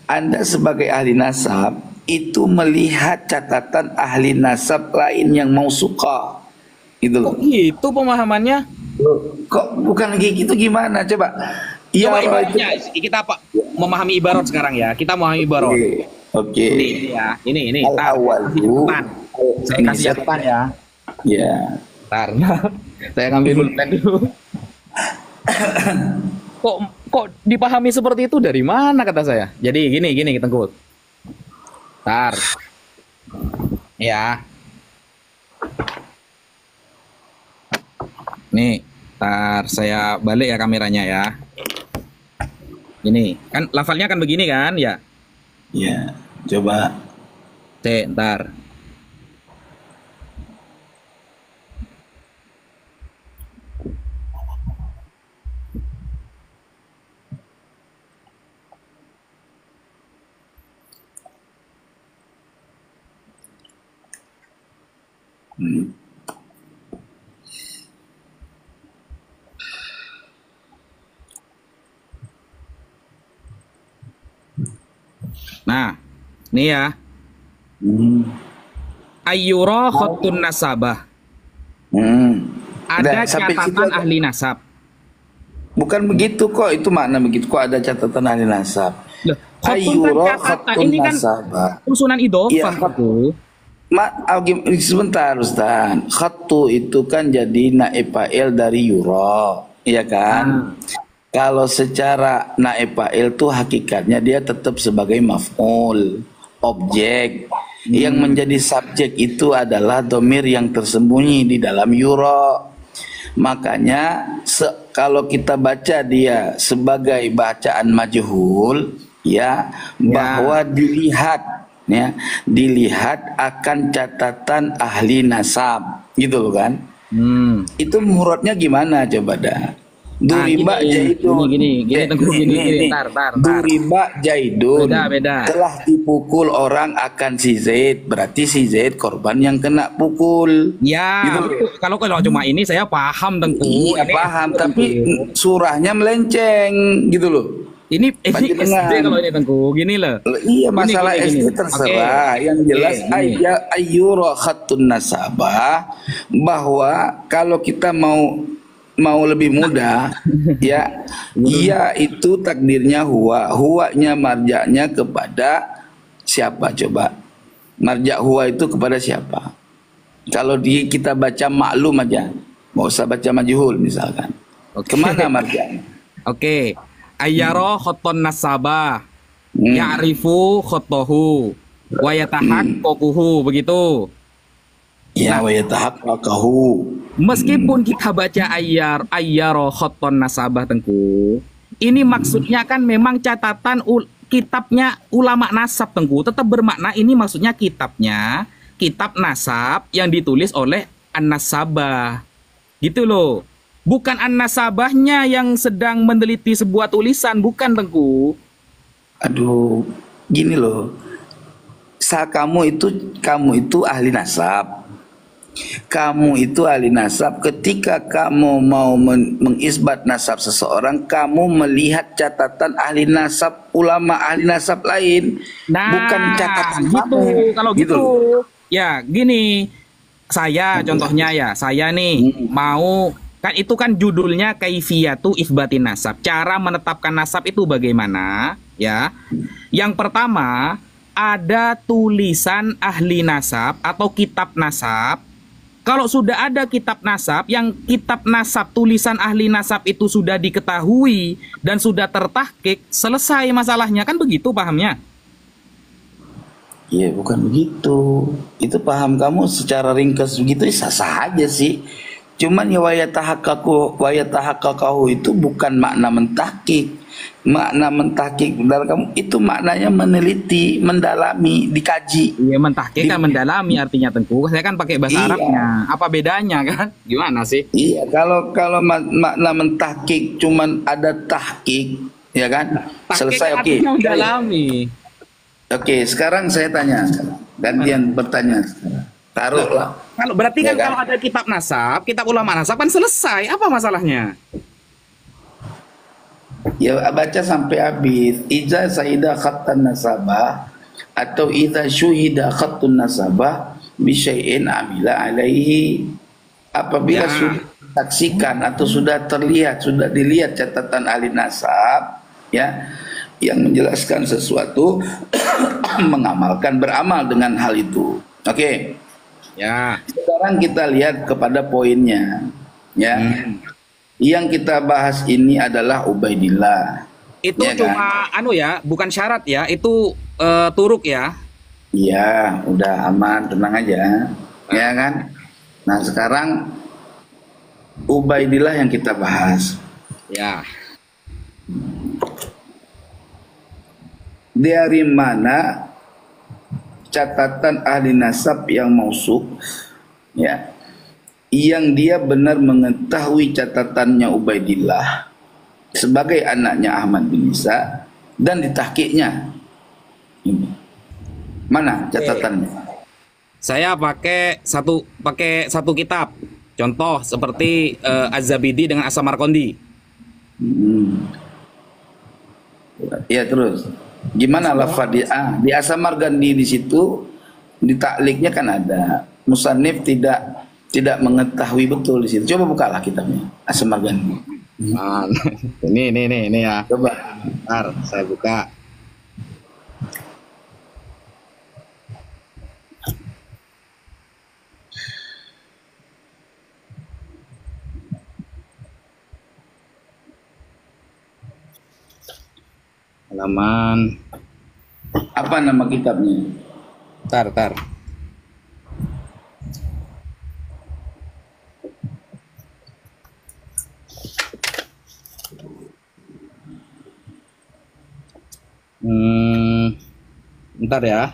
Anda sebagai ahli nasab itu melihat catatan ahli nasab lain yang mau suka, gitu loh. Itu pemahamannya? Kok bukan kayak gitu, gimana? Coba. Coba ibaratnya kita memahami ibarat sekarang ya. Kita memahami ibarat. Oke. Ini. Saya kasih catatan ya. Ya. Karena saya ngambil pulpen dulu. kok dipahami seperti itu dari mana kata saya? Jadi gini Tengku. Tar. Ya. Nih, tar saya balik ya kameranya ya. Ini kan lafalnya kan begini kan ya? Ya, coba. Ntar. Nah, ini ya. Ayyura khattun nasabah. Ada catatan ahli nasab. Bukan begitu kok, itu makna begitu kok, ada catatan ahli nasab. Ayyura khattun nasabah. Ini kan usunan idhofah itu. Sebentar Ustaz. Khattu itu kan jadi naib fa'il dari yura, ya kan? Kalau secara naib fa'il tuh hakikatnya dia tetap sebagai maf'ul, objek. Yang menjadi subjek itu adalah domir yang tersembunyi di dalam yura. Makanya kalau kita baca dia sebagai bacaan majhul, ya, bahwa dilihat akan catatan ahli nasab, gitu loh kan? Itu muradnya gimana coba dah? Duriba Jaidun. Gini, tar. Duriba Jaidun. Beda. Telah dipukul orang akan si Zaid. Berarti si Zaid korban yang kena pukul. Ya, Gitu. kalau cuma ini saya paham Tengku. Iya Ini paham, tapi surahnya melenceng gitu loh. ini Panjenengan. SD kalau ini Tengku, gini loh. Iya, masalah Gini. SD terserah. Yang jelas ayyura khatun nasabah, bahwa kalau kita mau lebih mudah ya, ia itu takdirnya huwanya marjaknya kepada siapa coba? Marjak huwa itu kepada siapa? Kalau kita baca maklum aja, nggak usah baca majhul misalkan. Kemana marjaknya? Oke. Ayyara khoton nasabah. Ya'rifu khotohu. Wa yatahaqqaquhu, begitu. Ya, wa yatahaqqaqahu. Meskipun kita baca ayyara khoton nasabah Tengku, ini maksudnya kan memang catatan kitabnya ulama nasab Tengku, tetap bermakna ini maksudnya kitab nasab yang ditulis oleh an-nasabah. Gitu loh. Bukan an-nasabahnya yang sedang meneliti sebuah tulisan, bukan Tengku. Aduh, gini loh. Kamu itu ahli nasab. Kamu itu ahli nasab. Ketika kamu mau mengisbat nasab seseorang, kamu melihat catatan ahli nasab, ulama ahli nasab lain, bukan catatan gitu. kamu. Kalau gitu, ya gini. Contohnya ya, saya nih mau, kan itu kan judulnya kaifiyatu isbatin nasab. Cara menetapkan nasab itu bagaimana? Ya. Yang pertama, ada tulisan ahli nasab atau kitab nasab. Kalau sudah ada kitab nasab, yang kitab nasab tulisan ahli nasab itu sudah diketahui dan sudah tertahqiq, selesai masalahnya, kan begitu pahamnya? Iya, bukan begitu. Itu paham kamu secara ringkas begitu sah-sah aja sih. Cuman ya wayatahaqqaqahu itu bukan makna mentahqiq. Makna mentahqiq dari kamu itu maknanya meneliti, mendalami, dikaji. Iya, mentahqiq kan mendalami artinya Tengku. Saya kan pakai bahasa Arabnya. Apa bedanya kan? Gimana sih? Iya, kalau makna mentahqiq cuman ada tahqiq, ya kan? Selesai, oke. Mendalami. Oke, sekarang saya tanya. Gantian bertanya. Taruhlah. Kalau berarti Ya kan kalau ada kitab nasab, kitab ulama nasab kan selesai. Apa masalahnya? Ya baca sampai habis. Iza saida khattan nasabah atau iza syuhida khattun nasabah bisyai'in amila alaihi. Apabila sudah saksikan atau sudah dilihat catatan ahli nasab, ya, yang menjelaskan sesuatu, beramal dengan hal itu. Oke. Ya. Sekarang kita lihat kepada poinnya, ya. Yang kita bahas ini adalah Ubaidillah. Itu ya cuma kan? Bukan syarat ya. Itu turuk ya. Iya, udah aman, tenang aja. Ya kan? Nah, sekarang Ubaidillah yang kita bahas. Ya. Dari mana catatan ahli nasab yang mausuf, ya, yang dia benar mengetahui catatannya Ubaidillah sebagai anaknya Ahmad bin Isa dan ditahqiqnya. Ini mana catatannya? Saya pakai satu kitab. Contoh seperti Az-Zabidi dengan As-Samarqandi. Ya, terus gimana lafaz di As-Samarqandi di situ di takliknya kan ada musannif tidak mengetahui betul di situ. Coba bukalah kitabnya As-Samarqandi. Ini ya. Coba. Bentar, saya buka. halaman. Apa nama kitabnya? Tar. Bentar ya.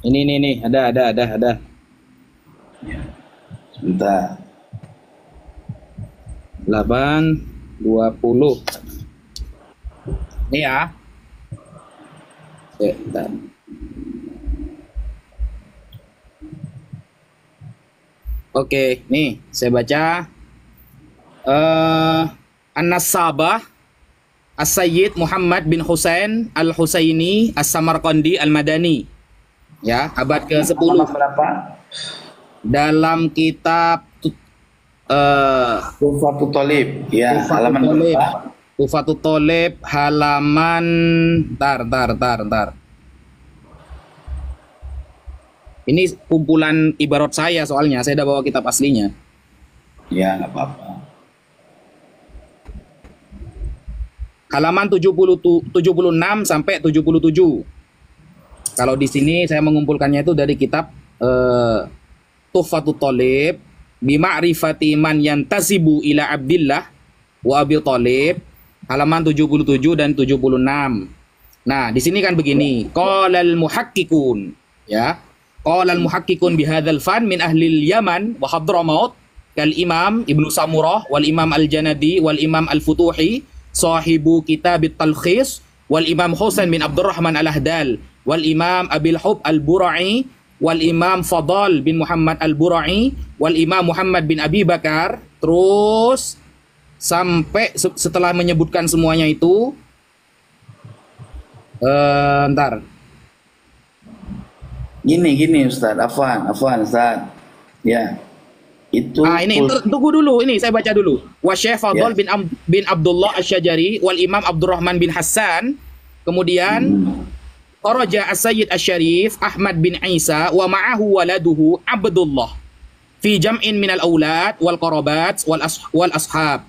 Ini ada. Sebentar. 8:20. Ini ya. Bentar. Oke, nih saya baca. An-Nasabah As-Sayyid Muhammad bin Husain Al-Husaini As-Samarqandi Al-Madani. Ya, abad ke-10. Berapa? Dalam kitab Tufatul Thalib. Ya, halaman berapa? Tufatul Thalib halaman tar. Ini kumpulan ibarat saya soalnya, saya udah bawa kitab aslinya. Ya, nggak apa-apa. Halaman 76 sampai 77. Kalau di sini saya mengumpulkannya itu dari kitab Tuhfatul Thalib bima'rifati man yantasibu ila Abdillah wa Abi Thalib, halaman 77 dan 76. Nah, di sini kan begini, qalal muhaqqiqun, ya. Qalal muhaqqiqun bihadzal fan min ahli Yaman wa Hadramaut kal Imam Ibnu Samurah wal Imam Al-Janadi wal Imam Al-Futuhi sahibu kitab At-Talkhis wal Imam Husain bin Abdurrahman Al-Ahdal wal Imam Abil Hub Al-Bura'i wal Imam Fadal bin Muhammad Al-Bura'i wal Imam Muhammad bin Abi Bakar. Terus sampai setelah menyebutkan semuanya itu ntar Gini Ustaz, Afwan Ustaz. Ya. Itu ini tunggu dulu, ini saya baca dulu. Wa Syekh Fadl bin Abdullah Asy-Syajari wal Imam Abdurrahman bin Hassan. Kemudian Kharaja As-Sayyid Asy-Syarif Ahmad bin Isa wa ma'ahu waladuhu Abdullah fi jam'in minal aulad wal qarabat wal ashab.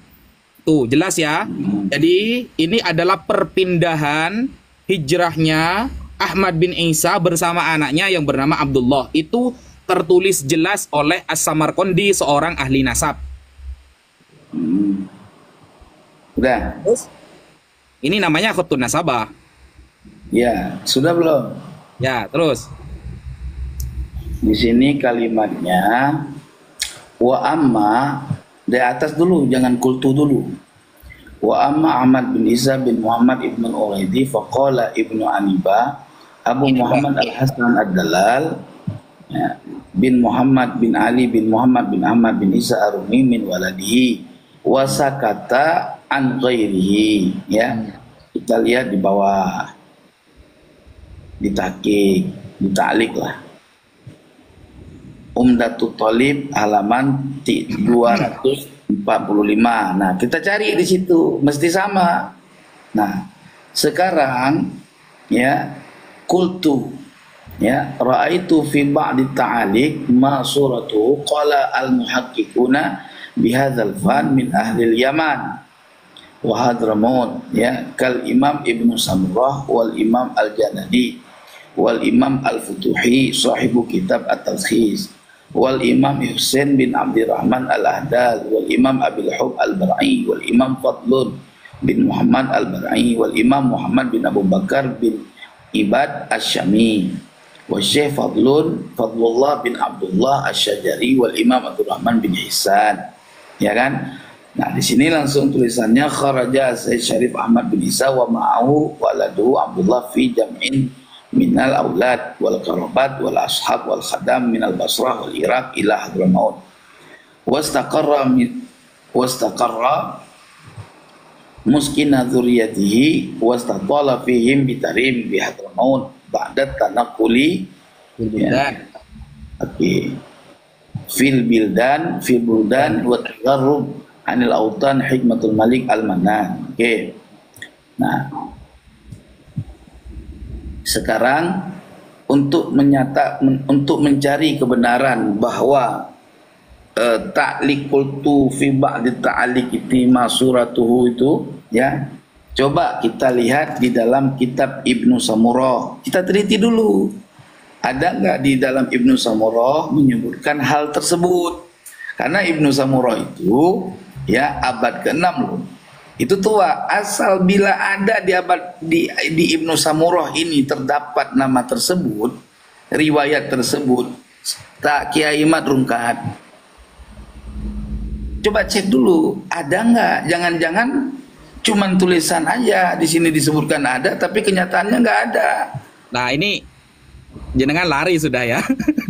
Tuh, jelas ya. Jadi ini adalah perpindahan hijrahnya Ahmad bin Isa bersama anaknya yang bernama Abdullah. Itu tertulis jelas oleh As-Samarqandi, seorang ahli nasab. Udah. Ini namanya Khutun Nasabah. Ya, sudah belum? Ya, terus. Di sini kalimatnya wa amma, dari atas dulu, jangan kultu dulu. Wa amma Ahmad bin Isa bin Muhammad ibn Uraidi faqala ibnu Aniba Abu Muhammad Al-Hasan Ad-Dalal, ya, bin Muhammad bin Ali bin Muhammad bin Ahmad bin Isa Ar-Rumi min waladihi wa sakata an ghairihi. Ya, kita lihat di bawah, ditakik, ditalik lah. Umdatul Thalib halaman 245. Nah, kita cari di situ, mesti sama. Nah, sekarang ya, qultu ya, ra'aitu fi ba'di ta'aliq ma suratu qala al-muhaqqiquna bihadzal fan min ahli al-Yaman wa Hadramaut, ya, kal Imam Ibnu Samurah wal Imam Al-Janadi wal Imam Al-Futuhi sahibu kitab At-Talkhis wal Imam Husain bin Abdurrahman Al-Ahdal wal Imam Abil Hub Al-Bara'i wal Imam Fadlun bin Muhammad Al-Bara'i wal Imam Muhammad bin Abu Bakar bin Ibad Asy-Syami wa Syekh Fadlullah bin Abdullah Asy-Syajari wal Imam Abdurrahman bin Ihsan. Ya kan? Nah, di sini langsung tulisannya kharaja Sayyid Syarif Ahmad bin Isa wa ma'ahu waladu Abdullah fi jam'in minal aulad wal qarabat wal ashab wal khadam minal Basrah wal Iraq ila Hadramaut wastaqarra muskina dzurriyyatihi wastatala fihim bitarim bihadal maut ba'da tanaquli Dan oke fil buldan wa tagarrub anil autan hikmatul malik al-manan. Oke. Nah, sekarang untuk mencari kebenaran bahwa ta'liq qultu fi ba'di ta'liq itima suratuhu itu ya, coba kita lihat di dalam kitab Ibnu Samurah. Kita teliti dulu, ada nggak di dalam Ibnu Samurah menyebutkan hal tersebut. Karena Ibnu Samurah itu ya abad ke-6 loh, itu tua. Asal bila ada di Ibnu Samurah ini terdapat nama tersebut, riwayat tersebut, tak Kiai Mat Rungkat, coba cek dulu ada nggak. Jangan-jangan cuman tulisan aja di sini disebutkan ada, tapi kenyataannya nggak ada. nah ini jenengan lari sudah ya.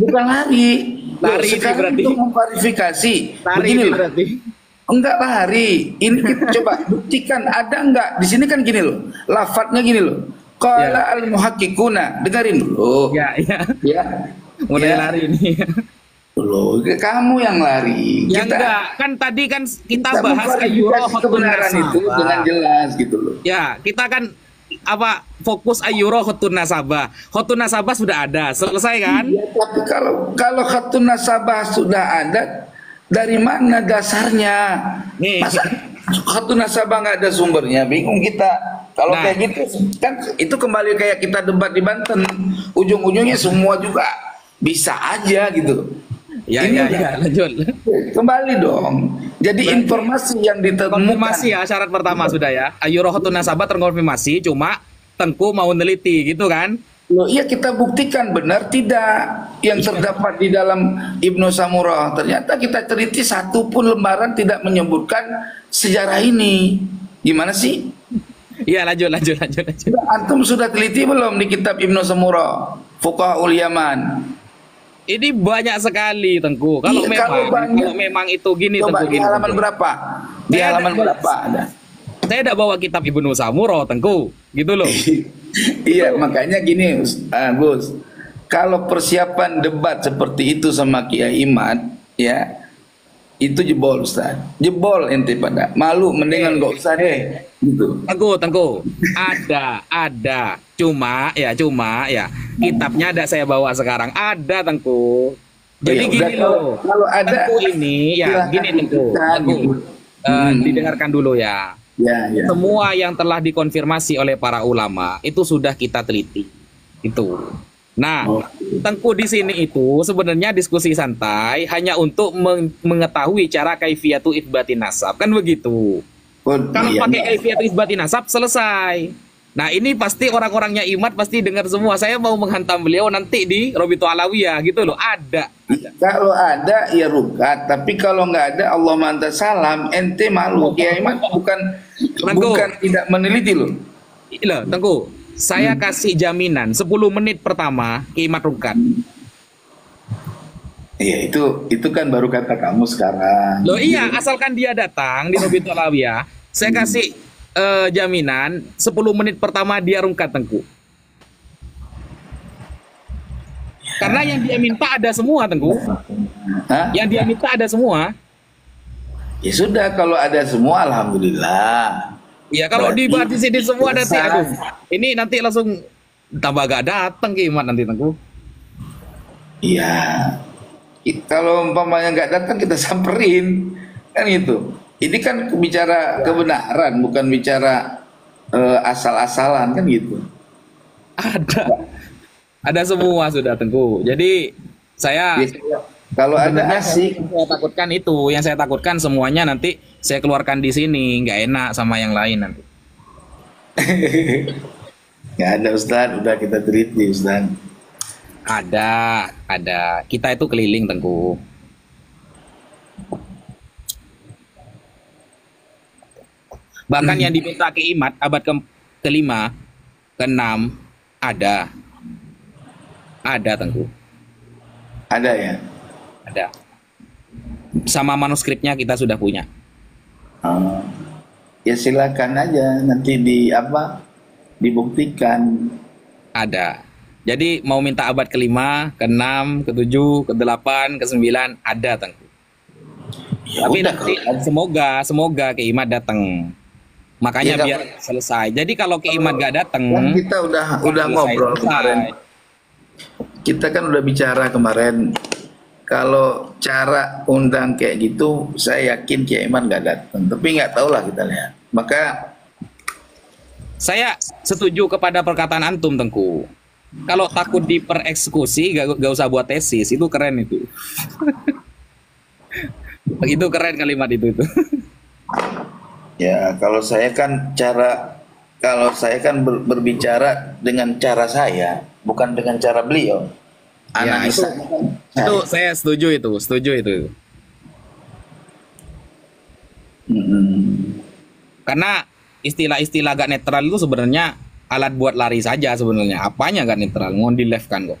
Bukan lari. Lari ini Sekarang berarti. untuk memverifikasi. Lari Begini ini loh. berarti. Enggak lari. Ini kita coba buktikan ada enggak. Di sini kan gini loh. Lafadznya gini loh. Qala al-muhaqqiquna. Dengerin dulu. Ya, ya. Ya. Mulai Ya. lari ini. Loh, kamu yang lari. Ya enggak, kan tadi kan kita bahas memverifikasi ayyuroh kebenaran itu dengan jelas gitu loh. Ya, kita kan apa fokus ayyuroh khutun nasabah. Khutun nasabah sudah ada, selesai kan? Ya, tapi kalau khatun nasabah sudah ada, dari mana dasarnya? Nih. Masa khatun nasabah nggak ada sumbernya? Bingung kita. Kalau Nah. kayak gitu kan itu kembali kayak kita debat di Banten. Ujung-ujungnya semua juga bisa aja gitu. Ya, Ini ya, udah- ya, lanjut. Kembali dong. Jadi informasi yang ditemukan. Konfirmasi ya, syarat pertama sudah ya. Ayyuroh khutun nasabah terkonfirmasi, cuma Tengku mau neliti gitu kan? Loh, iya kita buktikan benar tidak yang terdapat di dalam Ibnu Samurah. Ternyata kita teliti satu pun lembaran tidak menyebutkan sejarah ini. Gimana sih? Iya, lanjut. Antum sudah teliti belum di kitab Ibnu Samurah? Fuqahaul Yaman. Ini banyak sekali Tengku. Kalau Iya, kalau banyak. memang itu gini Coba Tengku di gini. halaman Tengku. berapa? Di Saya halaman ada- berapa ada? Saya tidak bawa kitab Ibnu Samurah Tengku, gitu loh. Iya, makanya gini, Gus. Kalau persiapan debat seperti itu sama Kiai Imad, ya, itu jebol, Ustaz. Jebol ente pada. Malu, mendingan nggak usah deh. Gitu. Tengku, ada. Cuma ya, kitabnya ada saya bawa sekarang. Ada Tengku. Jadi Ya, gini udah, loh. kalau ada, Tengku ini ya, silakan gini Tengku. dibuka, Tengku. gitu. Didengarkan dulu ya. Ya, ya. Semua yang telah dikonfirmasi oleh para ulama itu sudah kita teliti. Itu. Nah, Oh. Tengku di sini itu sebenarnya diskusi santai hanya untuk mengetahui cara kaifiyatu itsbatin nasab. Kan begitu. Oh, Kalau iya, pakai Mbak. kaifiyatu itsbatin nasab selesai. Nah, ini pasti orang-orangnya Imat pasti dengar semua. Saya mau menghantam beliau nanti di Robito Alawiyah gitu loh. Ada. Kalau ada ya rukat, tapi kalau nggak ada Allah manta salam, ente malu. Kiai Imad bukan tidak meneliti loh. Loh, Tengku, saya kasih jaminan 10 menit pertama Imat Rungkat. Iya, itu kan baru kata kamu sekarang. Loh iya, asalkan dia datang di Robito Alawiyah, saya kasih jaminan 10 menit pertama dia rungkat Tengku. Karena yang dia minta ada semua Tengku. Hah? Yang dia minta ada semua. Ya sudah, kalau ada semua alhamdulillah. Ya kalau Berarti dibahas di sini semua nanti selesai. aduh. Ini nanti langsung tambah gak datang ke Imat nanti Tengku. Iya. Kalau umpamanya nggak datang kita samperin, kan itu. Ini kan bicara kebenaran, bukan bicara asal-asalan, kan gitu. Ada semua sudah Tengku. Jadi saya Biasanya, kalau ada asik, yang saya takutkan itu, yang saya takutkan semuanya nanti saya keluarkan di sini, nggak enak sama yang lain nanti. nggak ada Ustaz, udah kita teliti Ustaz. Ada. Kita itu keliling Tengku. Bahkan yang diminta ke Imat abad kelima, keenam ada Tengku, Ada ya. ada. Sama manuskripnya kita sudah punya. Oh. Ya silakan aja nanti dibuktikan. Ada. Jadi mau minta abad ke-5, ke-6, ke-7, ke-8, ke-9 ada Tengku. Ya Tapi udah, nanti semoga Ki Imad datang. Makanya Ya, biar selesai. Jadi kalau Ki Imad gak datang, kan kita udah ngobrol kemarin. Kita kan udah bicara kemarin. Kalau cara undang kayak gitu, saya yakin Kiai Iman gak datang. Tapi nggak tahu lah, kita lihat. Maka saya setuju kepada perkataan antum Tengku. Kalau takut dipereksekusi, gak usah buat tesis. Itu keren itu. Itu keren kalimat itu. ya kalau saya kan berbicara dengan cara saya, bukan dengan cara beliau. Ya, Analisa itu saya setuju itu. Karena istilah-istilah gak netral itu sebenarnya alat buat lari saja sebenarnya. Apanya gak netral? Mau di left kan kok.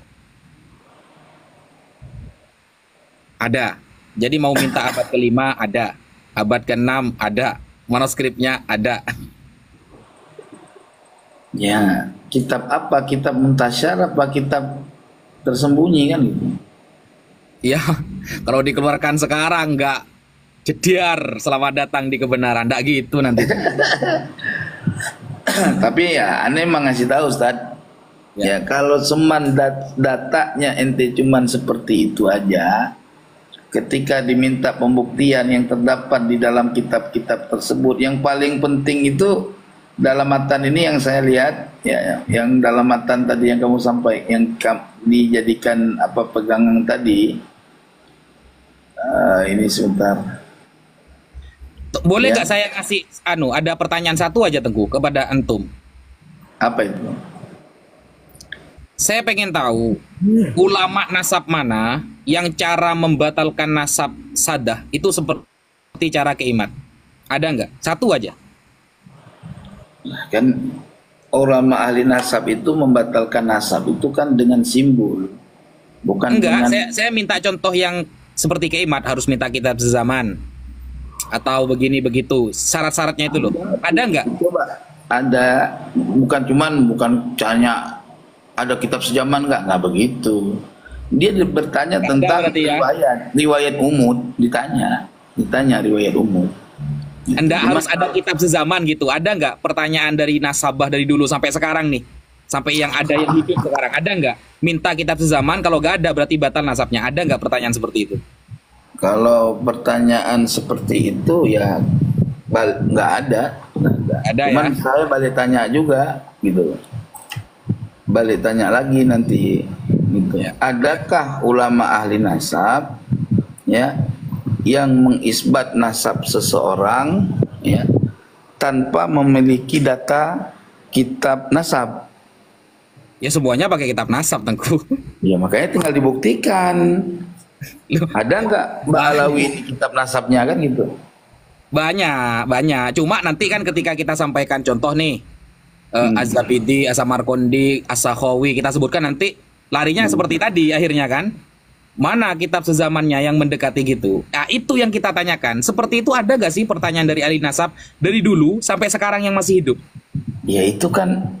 Ada. Jadi mau minta abad ke-5 ada. Abad ke-6 ada. Manuskripnya ada. Ya, kitab apa? Kitab muntasyar apa kitab tersembunyi kan gitu. Ya, kalau dikeluarkan sekarang nggak jediar selamat datang di kebenaran. Nggak gitu nanti. Tapi ya aneh emang ngasih tahu Ustaz. Ya, kalau cuman datanya ente cuman seperti itu aja. Ketika diminta pembuktian yang terdapat di dalam kitab-kitab tersebut, yang paling penting itu dalam matan ini yang saya lihat, ya, yang dalam matan tadi yang kamu sampaikan, yang dijadikan apa pegangan tadi. Ini sebentar. Boleh Ya. nggak saya kasih ada pertanyaan satu aja Tengku kepada antum. Apa itu? Saya pengen tahu ulama nasab mana yang cara membatalkan nasab sadah itu seperti cara Ki Imad. Ada nggak? Satu aja. Kan ulama ahli nasab itu membatalkan nasab itu kan dengan simbol, bukan Enggak, dengan. saya minta contoh yang seperti Ki Imad harus minta kitab sezaman atau begini begitu. Syarat-syaratnya itu loh. Ada nggak? Coba ada, bukan hanya ada kitab sejaman nggak begitu. Dia bertanya Nggak tentang ada berarti ya? riwayat umum, ditanya riwayat umum. Anda harus ada kitab sezaman gitu. Ada nggak pertanyaan dari nasabah dari dulu sampai sekarang nih? Sampai yang ada yang hidup sekarang. Ada nggak? Minta kitab sezaman, kalau nggak ada berarti batal nasabnya. Ada nggak pertanyaan seperti itu? Kalau pertanyaan seperti itu ya nggak ada. Ada Cuman ya? saya balik tanya juga gitu. Balik tanya lagi nanti gitu. Ya. Adakah ulama ahli nasab ya yang mengisbat nasab seseorang ya tanpa memiliki data kitab nasab? Ya semuanya pakai kitab nasab Tengku. Ya makanya tinggal dibuktikan. Loh, Ada nggak Mbak Alawi ini kitab nasabnya kan gitu? banyak. Cuma nanti kan ketika kita sampaikan contoh nih, Az-Zabidi, As-Samarqandi, As-Sakhawi, kita sebutkan nanti larinya seperti tadi akhirnya kan. Mana kitab sezamannya yang mendekati gitu? Nah, itu yang kita tanyakan. Seperti itu ada gak sih pertanyaan dari ahli nasab dari dulu sampai sekarang yang masih hidup? Ya itu kan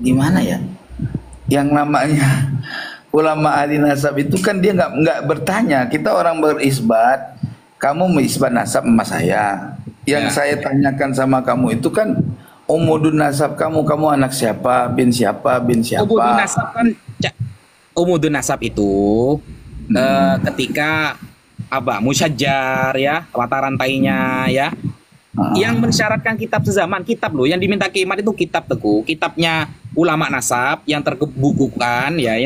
gimana ya? Yang namanya ulama ahli nasab itu kan dia nggak bertanya. Kita orang berisbat, kamu mengisbat nasab sama saya. Yang Ya. saya tanyakan sama kamu itu kan umudun nasab kamu anak siapa, bin siapa. Umudun nasab kan umudun nasab itu ketika musyajjar ya, mata rantainya ya. Yang mensyaratkan kitab sezaman, kitab loh yang diminta Ki Imad itu kitab Teguh, kitabnya ulama nasab yang terbukukan ya,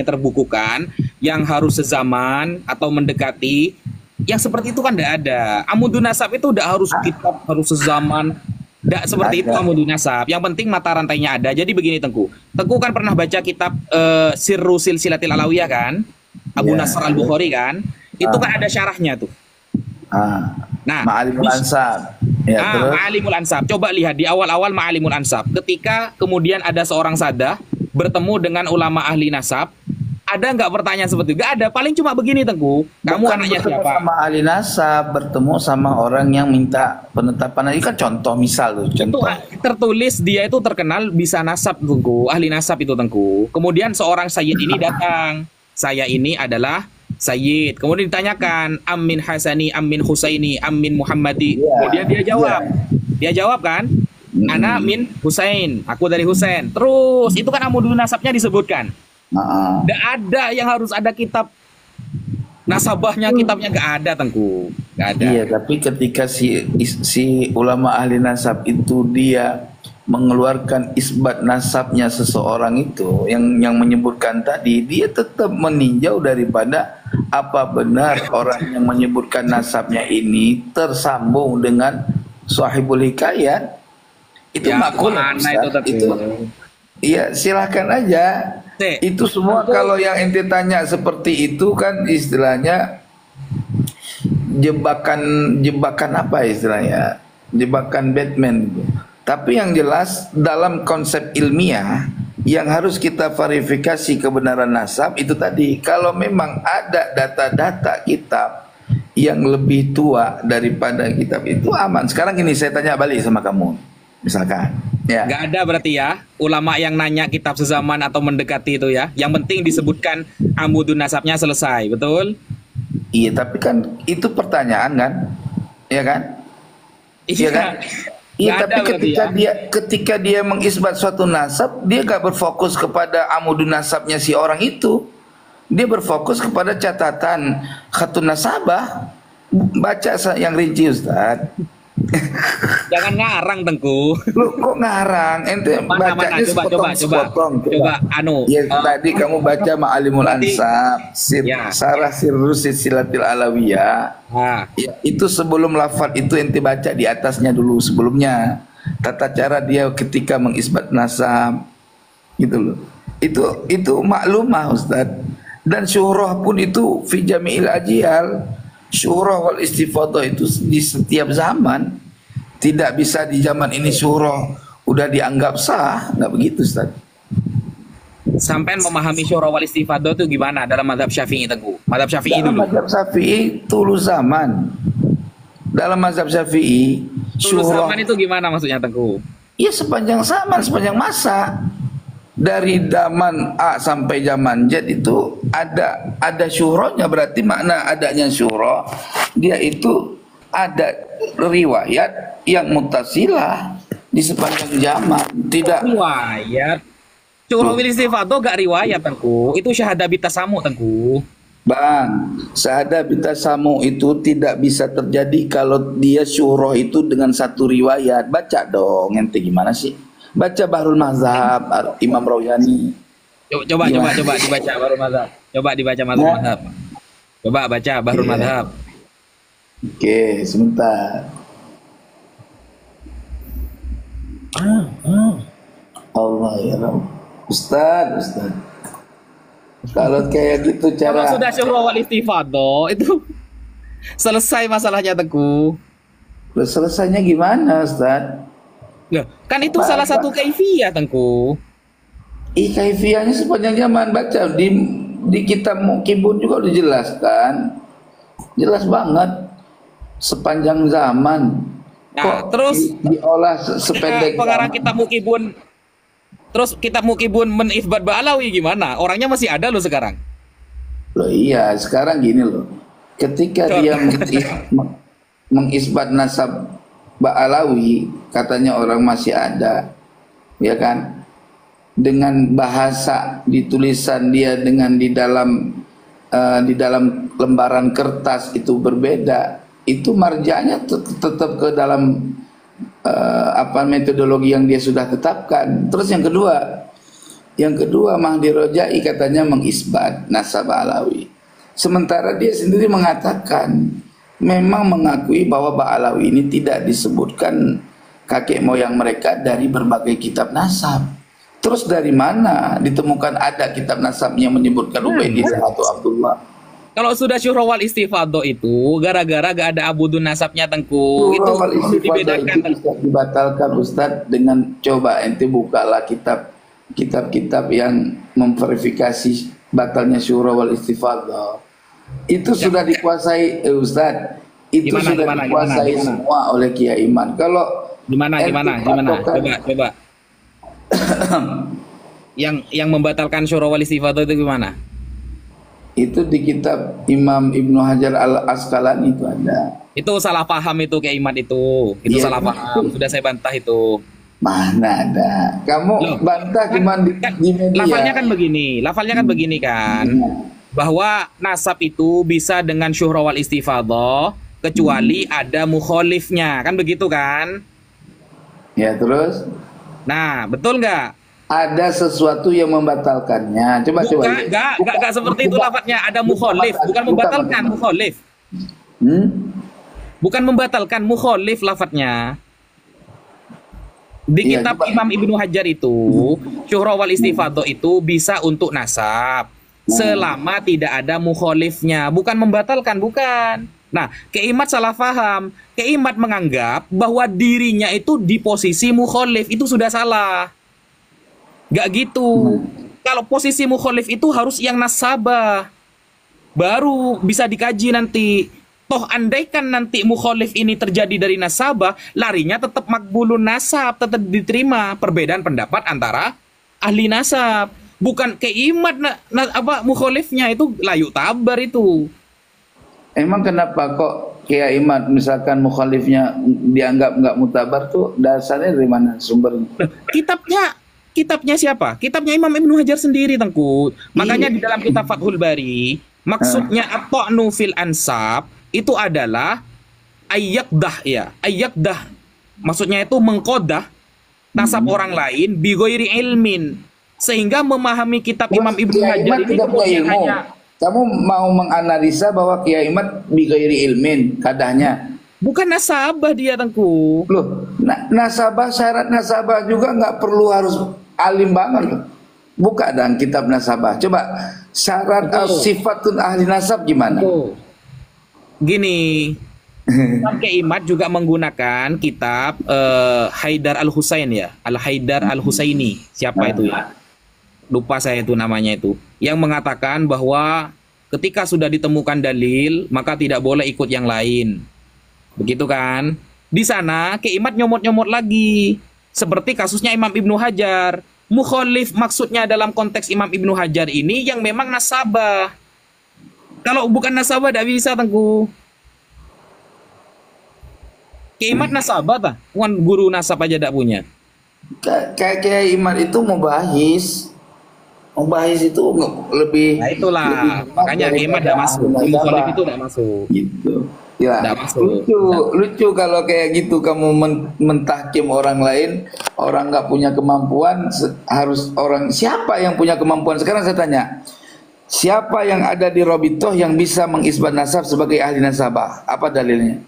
yang harus sezaman atau mendekati. Yang seperti itu kan tidak ada. Amudun nasab itu udah harus kitab, harus sezaman. Tidak seperti itu amudun nasab. Yang penting mata rantainya ada. Jadi begini Tengku kan pernah baca kitab Sirru Silsilatil Alawiyah kan, Abu Nasr Al-Bukhari kan. Itu kan ada syarahnya tuh. Nah, Ma'alimul Ansab. Ya, terus? Ma'alimul Ansab. Coba lihat di awal-awal Ma'alimul Ansab. Ketika kemudian ada seorang sadah bertemu dengan ulama ahli nasab, Ada nggak pertanyaan seperti itu? Nggak ada. Paling cuma begini, Tengku. Kamu Bukan anaknya bertemu siapa? sama ahli nasab, bertemu sama orang yang minta penetapan. Ini kan contoh misal tuh, Itu contoh. tertulis dia itu terkenal bisa nasab, Tengku. Ahli nasab itu, Tengku. Kemudian seorang sayyid ini datang. Saya ini adalah sayyid. Kemudian ditanyakan, Amin Hasani, Amin Husaini, Amin Muhammadi. Iya, Kemudian dia jawab. Dia jawab kan? Ana min Husain. Aku dari Husain. Terus itu kan amudun nasabnya disebutkan. Nah, Nggak ada yang harus ada kitab nasabahnya, kitabnya nggak ada, Tengku. Nggak ada. iya, tapi ketika si ulama ahli nasab itu dia mengeluarkan isbat nasabnya seseorang itu yang menyebutkan tadi, dia tetap meninjau daripada apa benar orang yang menyebutkan nasabnya ini tersambung dengan sahibul hikayat. Itu Ya, makul, mana Ustaz. itu, Tengku? Itu iya, silahkan aja. Itu semua kalau yang ente tanya seperti itu kan istilahnya jebakan apa istilahnya? Jebakan Batman gitu. Tapi yang jelas dalam konsep ilmiah yang harus kita verifikasi kebenaran nasab itu tadi, kalau memang ada data-data kitab yang lebih tua daripada kitab itu aman. Sekarang gini, saya tanya balik sama kamu. Misalkan, ya. Nggak ada berarti ya ulama yang nanya kitab sezaman atau mendekati itu ya. Yang penting disebutkan amudun nasabnya selesai, betul? Iya, tapi kan itu pertanyaan kan, ya kan? Iya kan? Iya, Nggak tapi ada berarti ya. ketika dia mengisbat suatu nasab, dia gak berfokus kepada amudun nasabnya si orang itu. Dia berfokus kepada catatan khatun nasabah. Baca yang rinci, Ustaz. Jangan ngarang, Tengku. Lu kok ngarang? Ente Mana, bacanya sepotong. coba, Ya tadi kamu baca Ma'alimul berarti- Ansab, Ya. Sarah Sirrus Silsilatil Alawiyah. Nah, Ya, itu sebelum lafaz itu ente baca di atasnya dulu sebelumnya. Tata cara dia ketika mengisbat nasab gitu loh. Itu maklumah, Ustaz. Dan syuhrah pun itu fi jami'il ajiyal. Syuhrah wal istifadah itu di setiap zaman. Tidak bisa di zaman ini syuhrah udah dianggap sah, nggak begitu, Ustaz. sampean memahami syuhra wal istifadah itu gimana dalam mazhab Syafi'i, Tengku? Mazhab Syafi'i Dalam dulu. mazhab Syafi'i tulu zaman. Dalam mazhab Syafi'i Dulu syuhrah zaman itu gimana maksudnya, Tengku? ya sepanjang zaman, sepanjang masa. Dari zaman A sampai zaman Z itu ada syuhrahnya, berarti makna adanya syuhrah dia itu ada riwayat yang mutasilah di sepanjang zaman. Tidak Riwayat. Syuhra wal istifadah gak riwayat, Tengku. Itu syahadah bitasamu, Tengku. Bang, syahadah bitasamu itu tidak bisa terjadi kalau dia syuhrah itu dengan satu riwayat. Baca dong, ente gimana sih? Baca Bahrul Mazhab Imam Rawyani. Coba Gimana? dibaca baru mazhab. Coba dibaca mazhab. Coba baca baru Iya. mazhab. Oke, sebentar. Allah ya Rabb. Ustaz. Kalau kayak gitu Kalau cara sudah syuhra wal istifadah itu selesai masalahnya, Tengku. Loh, selesainya gimana, Ustaz? Loh, kan itu Apa- salah apa? satu kaifiyah, Tengku. Kaifiahnya sepanjang zaman baca di kitab Muqibun juga udah dijelaskan. Jelas banget sepanjang zaman. Nah, terus diolah sependek pengarang zaman. kitab Muqibun. Terus kitab Muqibun menisbat Ba'alawi gimana? Orangnya masih ada loh sekarang. Loh iya, sekarang gini loh. Ketika dia mengisbat nasab Ba'alawi, katanya orang masih ada, ya kan? Dengan bahasa di tulisan dia dengan di dalam lembaran kertas itu berbeda. Itu marjanya tetap ke dalam metodologi yang dia sudah tetapkan. Terus yang kedua Mahdi Rojai katanya mengisbat nasab Alawi. Sementara dia sendiri mengatakan memang mengakui bahwa Ba'alawi ini tidak disebutkan kakek moyang mereka dari berbagai kitab nasab. Terus dari mana ditemukan ada kitab nasabnya menyebutkan Ubaidillah atau Abdullah? Kalau sudah syuhra wal istifadah itu gara-gara gak ada abudun nasabnya, Tengku. Itu Surah perlu Al-Istifadah dibedakan, itu Tengku. bisa dibatalkan, Ustadz, dengan coba ente bukalah kitab-kitab yang memverifikasi batalnya syura wal istifadah itu sudah dikuasai Ustadz. Itu sudah dikuasai semua oleh Kiai Iman. Kalau Gimana? Coba. yang membatalkan syura wal istifadah itu gimana? Itu di kitab Imam Ibnu Hajar Al Asqalani itu ada. Itu salah paham itu Kiai Iman itu. Itu Iya, salah paham. Sudah saya bantah itu. Mana ada. Kamu bantah gimana di media. Lafalnya kan begini kan. Bahwa nasab itu bisa dengan syuhra wal istifadah kecuali ada mukhalifnya. Kan begitu kan? Ya, terus? Nah, betul nggak? Ada sesuatu yang membatalkannya. Coba. Enggak seperti itu lafadznya. Ada mukhalif, bukan membatalkan, mukhalif. Bukan membatalkan, mukhalif lafadznya. Di kitab Imam Ibnu Hajar itu, syuhra wal istifadah itu bisa untuk nasab selama tidak ada mukhalifnya, bukan membatalkan, bukan. Nah, Keimat salah paham. Keimat menganggap bahwa dirinya itu di posisi mukhalif, itu sudah salah. Gak gitu. Kalau posisi mukhalif itu harus yang nasabah, baru bisa dikaji nanti. Toh andaikan nanti mukhalif ini terjadi dari nasabah, larinya tetap makbulun nasab, tetap diterima. Perbedaan pendapat antara ahli nasab. Bukan Keimat mukhalifnya itu layu tabar itu. Emang kenapa kok Kiai Imat misalkan mukhalifnya dianggap nggak mutabar tuh dasarnya dari mana sumbernya? Kitabnya siapa? Kitabnya Imam Ibnu Hajar sendiri, Tengku. Makanya di dalam kitab Fathul Bari, maksudnya at-ta'nu fil ansab itu adalah ayyakdah ya. Ayyakdah maksudnya itu mengkodah nasab orang lain bi ghairi ilmin. Sehingga memahami kitab Imam Ibnu Hajar ini kemudian hanya kamu mau menganalisa bahwa Kiai Imat bi ghairi ilmin kadahnya. Bukan nasabah dia, Tengku. Loh, nasabah, syarat nasabah juga nggak perlu harus alim banget loh. Buka dan kitab nasabah. Coba syarat sifatun ahli nasab gimana? Gini, Imam Keimat juga menggunakan kitab Haidar Al-Husain ya, Al-Haidar Al-Husaini. Siapa itu ya? Lupa saya itu namanya itu. Yang mengatakan bahwa ketika sudah ditemukan dalil, maka tidak boleh ikut yang lain. Begitu kan? Di sana Keimat nyomot-nyomot lagi. Seperti kasusnya Imam Ibnu Hajar. Mukhalif maksudnya dalam konteks Imam Ibnu Hajar ini yang memang nasabah. Kalau bukan nasabah tidak bisa, Tengku. Keimat nasabah tak? Bukan guru nasab aja tidak punya. Kayak Imat itu mubahis. Mubahis itu lebih. Nah itulah. Makanya Keimat tidak masuk. Mukhalif itu tidak masuk. Gitu. Ya, masuk. Lucu kalau kayak gitu kamu mentahkim orang lain, orang nggak punya kemampuan, harus orang siapa yang punya kemampuan? Sekarang saya tanya, siapa yang ada di Robitoh yang bisa mengisbat nasab sebagai ahli nasabah? Apa dalilnya?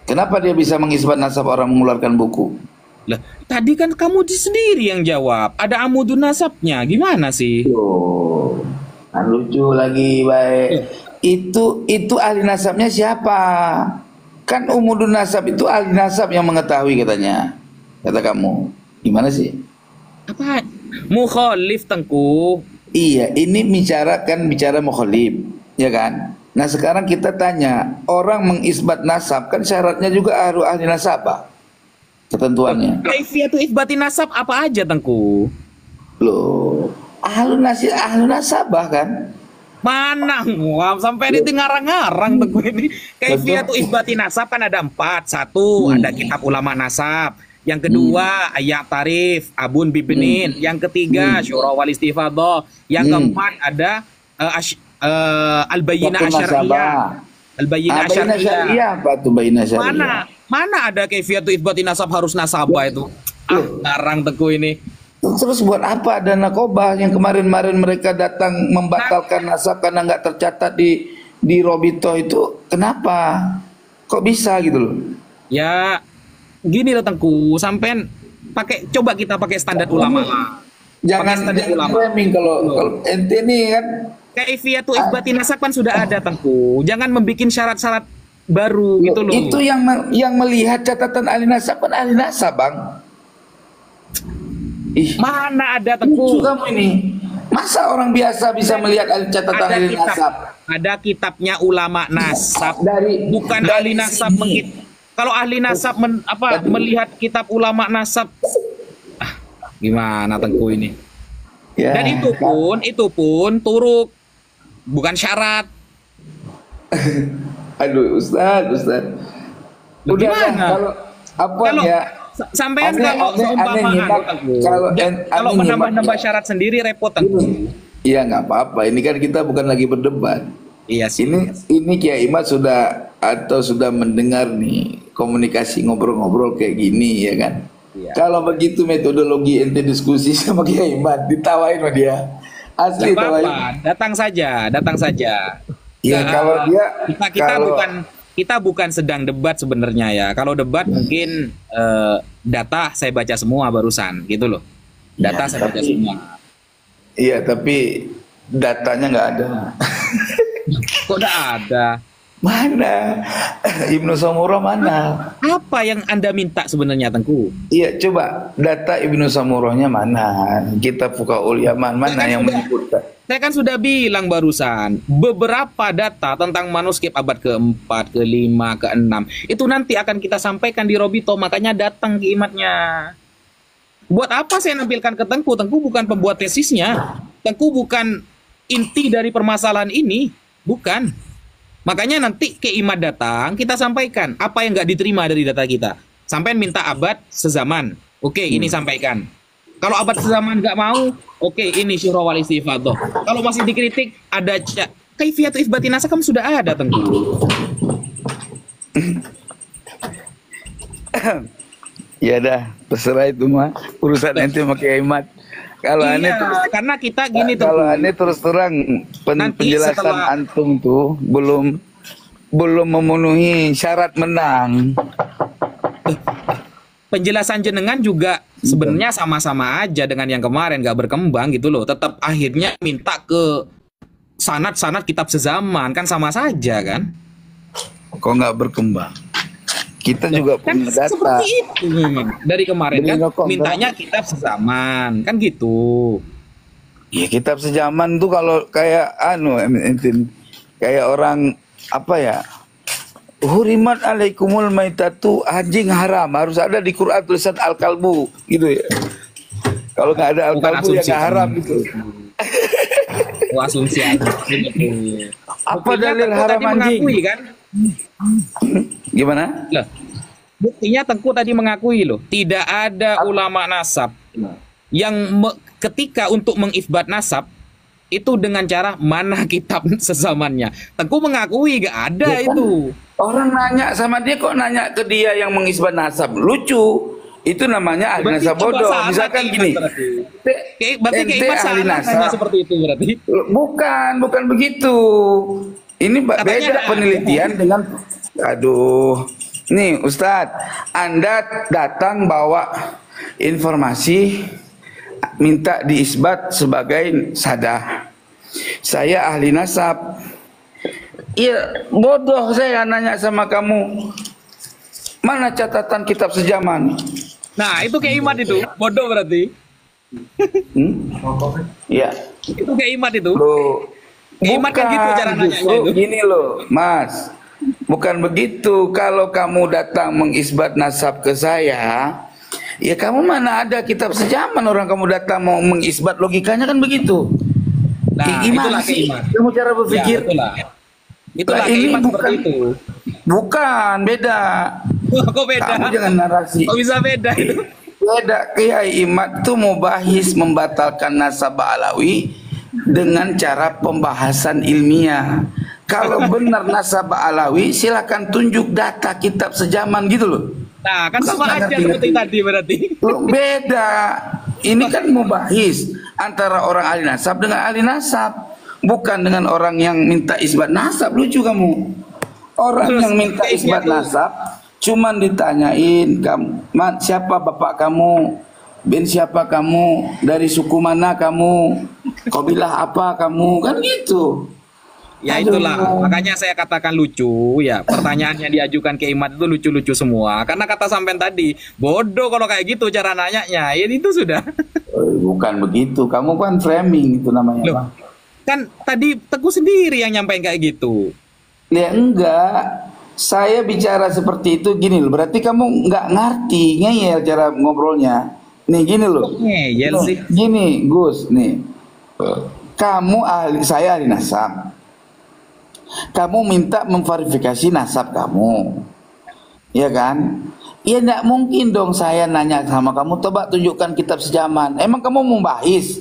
Kenapa dia bisa mengisbat nasab orang mengeluarkan buku? Lah, tadi kan kamu sendiri yang jawab. Ada amudun nasabnya, gimana sih? Oh, kan lucu lagi, baik. Itu ahli nasabnya siapa? Kan umudun nasab itu ahli nasab yang mengetahui katanya. Kata kamu. Gimana sih? Apa? Mukhalif, Tengku. Iya, ini bicara mukhalif, ya kan? Nah, sekarang kita tanya, orang mengisbat nasab kan syaratnya juga harus ahli nasabah. Ketentuannya. Kaifiyatu isbati nasab apa aja, Tengku? Loh, ahli nasabah kan? Mana? Wah, sampai ini ngarang-ngarang Tengku ini. Kaifiyatu isbati nasab kan ada 4. Satu, ada kitab ulama nasab. Yang kedua, ayat tarif, abun bibinin. Yang ketiga, syura wal istifadah. Yang keempat ada al-bayyinah asyariyah. Al-bayyinah asyariyah. Apa tuh bayyinah asyariyah? Mana ada kaifiyatu isbati nasab harus nasabah itu? Ngarang Tengku ini. Terus buat apa ada nakobah yang kemarin-kemarin mereka datang membatalkan nasab karena nggak tercatat di Robitoh itu? Kenapa? Kok bisa gitu loh? Ya, gini loh Tengku, sampean coba kita pakai standar ulama lah. Jangan framing kalau ente nih kan. Kaifiyatu isbati nasab kan sudah ada, Tengku. Jangan membuat syarat-syarat baru gitu loh. Itu yang melihat catatan ahli nasab kan ahli nasab, Bang. Mana ada, Tengku? Kamu ini. Masa orang biasa bisa melihat catatan Ada ahli kitab, nasab? ada kitabnya ulama nasab. Bukan dari ahli nasab kalau ahli nasab melihat kitab ulama nasab, gimana Tengku ini? Ya, Dan itu pun turuk, bukan syarat. aduh Ustaz. Loh, Udah gimana? lah, kalau apa Kalau ya? sampean Aneh- kalau aneh- seumpama aneh nyimak. Kalau kalau aneh menambah-nambah nyimak, syarat sendiri repot Tengku. iya nggak apa-apa. Ini kan kita bukan lagi berdebat. Iya sih. Ini Kiai Imad sudah mendengar nih komunikasi ngobrol-ngobrol kayak gini ya kan. Iya. Kalau begitu metodologi ente diskusi sama Kiai Imad, ditawain sama dia. Asli Nggak tawain. apa-apa, datang saja. Ya kalau dia Kita bukan sedang debat sebenarnya ya. Kalau debat mungkin data saya baca semua barusan gitu loh. Data Ya, saya baca semua. iya tapi datanya nggak ada. Kok udah ada? Mana? Ibnu Samurah mana? Apa yang Anda minta sebenarnya Tengku? Iya coba data Ibnu Samurahnya mana? Kitab Fuqaul Yaman mana yang menyebutkan? Saya kan sudah bilang barusan, beberapa data tentang manuskrip abad ke-4, ke-5, ke-6 itu nanti akan kita sampaikan di Robito, makanya datang kimatnya. Buat apa saya nampilkan ke Tengku? Tengku bukan pembuat tesisnya. Tengku bukan inti dari permasalahan ini, bukan. Makanya nanti Kimat datang, kita sampaikan apa yang nggak diterima dari data kita. Sampai minta abad sezaman, oke ini sampaikan. Kalau abad sezaman nggak mau, oke ini syuhra wal istifadah. Kalau masih dikritik, ada kaifiyatu itsbatin nasab kan sudah ada Tengku. Ya dah, terserah itu mah urusan ente sama Kiai Imad. Kalau Iya, aneh terus, karena kita gini kalau Tengku. aneh terus terang Nanti penjelasan setelah- antum tuh belum memenuhi syarat menang. Penjelasan jenengan juga sebenarnya sama-sama aja dengan yang kemarin, nggak berkembang gitu loh. Tetap akhirnya minta ke sanad-sanad kitab sezaman, kan sama saja kan? Kok nggak berkembang? Kita juga Kan punya data. seperti itu memang. Dari kemarin Beli kan rokok, mintanya kitab sezaman, kan gitu. Ya kitab sejaman tuh kalau kayak kayak orang apa ya? Hurimat alaikumul maitatu, anjing haram, harus ada di Quran tulisan al-kalbu gitu ya. Kalau nggak ada Bukan al-kalbu ya asumsi. nggak haram gitu. Oh, asumsi aja. Apa Buktinya dalil Tengku haram tadi anjing? mengakui kan? Gimana? Loh, buktinya Tengku tadi mengakui loh, tidak ada ulama nasab yang ketika untuk mengisbat nasab itu dengan cara mana kitab sezamannya. Tengku mengakui gak ada Ya kan? itu. Orang nanya sama dia kok nanya ke dia yang mengisbat nasab. Lucu. Itu namanya ahli Berarti nasab coba bodoh. salah Misalkan Kiai gini. Iman berarti. Berarti Kiai ente Iman ahli salah tanya nasab. seperti itu berarti. Bukan begitu. Ini Katanya beda ada. penelitian dengan aduh. Nih Ustadz, Anda datang bawa informasi minta diisbat sebagai sadah. Saya ahli nasab. Iya, bodoh saya nanya sama kamu. Mana catatan kitab sejaman? Nah, itu Kiai Iman itu. Bodoh berarti. Iya. Itu Kiai Iman itu. Loh, Iman kan gitu cara nanyanya justru itu. gini loh, Mas. Bukan begitu. Kalau kamu datang mengisbat nasab ke saya, ya kamu mana ada kitab sejaman, orang kamu datang mau mengisbat, logikanya kan begitu. Nah, Gimana itulah Kiai sih Iman. kamu cara berpikir? Ya, itulah Lah, Kiai ini Iman seperti itu. Bukan, beda. Kok beda? Kamu jangan narasi. Kok bisa beda itu? Beda. Kiai Imad tuh mau bahis membatalkan nasab Alawi dengan cara pembahasan ilmiah. Kalau benar nasab Alawi, silakan tunjuk data kitab sejaman gitu loh. Nah, kan sama Nggak aja ngerti. seperti tadi berarti. Loh, beda. Ini kan mau bahis antara orang ahli nasab dengan ahli nasab, bukan dengan orang yang minta isbat nasab. Lucu kamu. Orang Terus, yang minta kayak isbat gitu. nasab cuman ditanyain, kamu siapa bapak kamu, bin siapa kamu, dari suku mana kamu, kabilah apa kamu, kan gitu. Ya itulah, makanya saya katakan lucu ya. Pertanyaan yang diajukan ke Imat itu lucu-lucu semua. Karena kata sampean tadi, bodoh kalau kayak gitu cara nanyanya. Ya itu sudah. Bukan begitu, kamu kan framing itu namanya. Loh, Bang. kan tadi Teguh sendiri yang nyampein kayak gitu. Ya enggak, saya bicara seperti itu gini loh. Berarti kamu nggak ngerti ngeyel cara ngobrolnya. Nih gini loh. Ngeyel sih. Gini Gus, nih. Kamu ahli, saya ahli nasab. Kamu minta memverifikasi nasab kamu, ya kan? Ya enggak mungkin dong saya nanya sama kamu, coba tunjukkan kitab sejaman. Emang kamu mau bahis?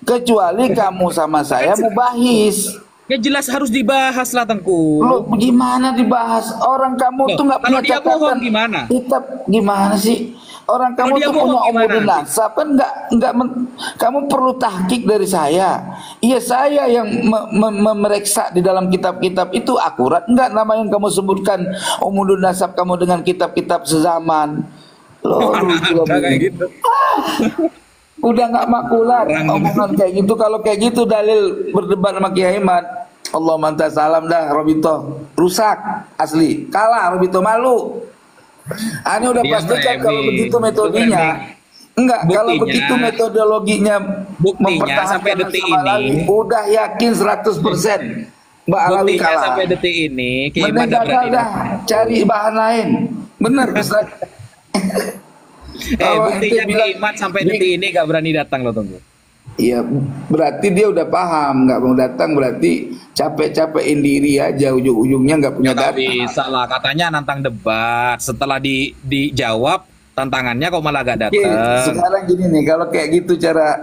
Kecuali kamu sama saya mau bahis. Ya jelas harus dibahas lah Tengku. Loh, gimana dibahas? Orang kamu tuh nggak punya kalau dia catatan. bohong gimana? Kitab gimana sih? Orang Kalau kamu dia tuh bohong punya gimana? umur nasab kan kamu perlu tahqiq dari saya. Iya saya yang memeriksa di dalam kitab-kitab itu akurat enggak nama yang kamu sebutkan umur nasab kamu dengan kitab-kitab sezaman. Loh, Kayak gitu. udah nggak makulat omongan kayak gitu. Kalau kayak gitu dalil berdebat sama Kiai Ahmad, Allah mantap salam dah Robito rusak asli, kalah Robito, malu. Ini udah Dia pastikan framing. kalau begitu metodenya. Enggak, kalau Buktinya- begitu metodologinya Buktinya sampai detik sama ini. Alawi, udah yakin 100% Mbak Alawi Buktinya kalah. sampai detik ini Kiai Mending Ahmad gagal berani. dah, cari bahan lain. Bener Ustaz. Kalau ente Buktinya bilang- Kiai Ahmad sampai detik ini gak berani datang loh Tengku. Iya, berarti dia udah paham, nggak mau datang berarti capek-capekin diri aja, ujung-ujungnya nggak punya Nggak data. bisa lah, katanya nantang debat. Setelah dijawab tantangannya kok malah gak Oke, datang. sekarang gini nih, kalau kayak gitu cara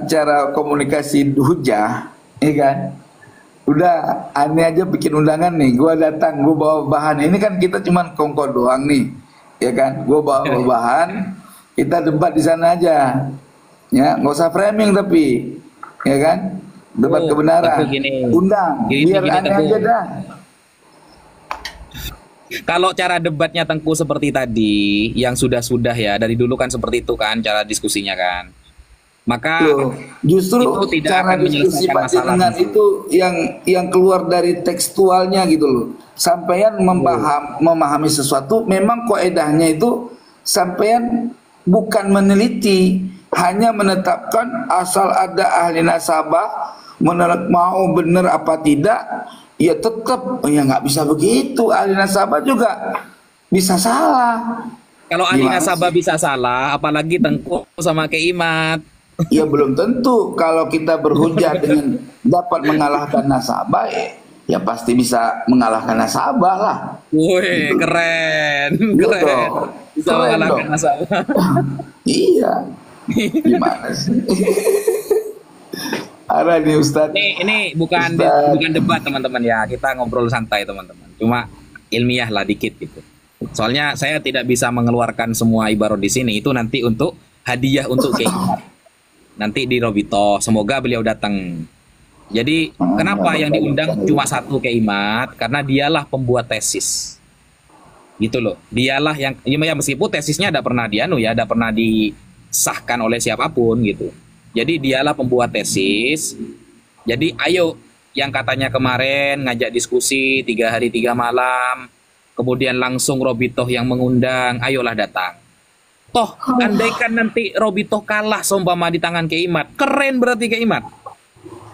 komunikasi hujah, ya kan? Udah, aneh aja bikin undangan nih, gua datang, gua bawa bahan. Ini kan kita cuman kongko doang nih, ya kan? Gua bawa bahan, kita debat di sana aja, ya, nggak usah framing tapi, ya kan? Debat Oh, kebenaran, tapi gini. undang, Gini, biar gini, aneh Teguh. aja dah. Kalau cara debatnya Tengku seperti tadi, yang sudah-sudah ya, dari dulu kan seperti itu kan cara diskusinya kan. Maka Loh, justru itu tidak cara akan diskusi menyelesaikan Pak masalah. Jenengan itu yang keluar dari tekstualnya gitu loh. Sampean memahami sesuatu, memang kaedahnya itu sampean bukan meneliti, hanya menetapkan asal ada ahli nasabah mau benar apa tidak, ya tetap ya nggak bisa begitu. Ahli nasabah juga bisa salah. kalau ahli Gimana nasabah sih? bisa salah, apalagi Tengku sama Kiai Ahmad. Ya belum tentu kalau kita berhujah dengan dapat mengalahkan nasabah, ya pasti bisa mengalahkan nasabah lah. Woi, keren, Iya keren. dong. Bisa Keren mengalahkan dong. nasabah. Iya. Gimana sih? Ada nih Ustadz. Ini bukan Ustaz. bukan debat teman-teman ya, kita ngobrol santai teman-teman. Cuma ilmiah lah dikit gitu. Soalnya saya tidak bisa mengeluarkan semua ibarat di sini. Itu nanti untuk hadiah untuk Kiai Ahmad. Nanti di Robito, semoga beliau datang. Jadi kenapa yang diundang cuma satu Kiai Ahmad? Karena dialah pembuat tesis. Gitu loh. Dialah yang ya meskipun tesisnya ada pernah ada pernah disahkan oleh siapapun gitu. Jadi dialah pembuat tesis. Jadi ayo yang katanya kemarin ngajak diskusi 3 hari 3 malam, kemudian langsung Robitoh yang mengundang, ayolah datang. Toh, andaikan nanti Robitoh kalah seumpama di tangan Kiai Ahmad, keren berarti Kiai Ahmad.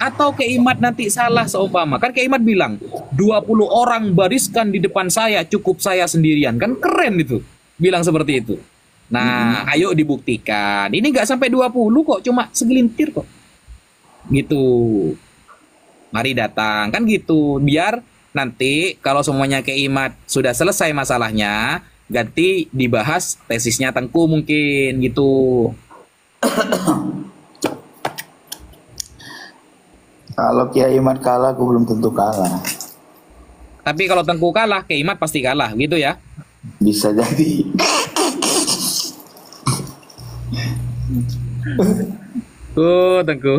Atau Kiai Ahmad nanti salah seumpama, kan Kiai Ahmad bilang 20 orang bariskan di depan saya, cukup saya sendirian, kan keren itu, bilang seperti itu. Nah, ayo dibuktikan. Ini nggak sampai 20 kok, cuma segelintir kok. Gitu. Mari datang, kan gitu. Biar nanti kalau semuanya Kiai Ahmad sudah selesai masalahnya, ganti dibahas tesisnya Tengku mungkin gitu. Kalau Kiai Ahmad kalah, aku belum tentu kalah. Tapi kalau Tengku kalah, Kiai Ahmad pasti kalah gitu ya. Bisa jadi. Tengku.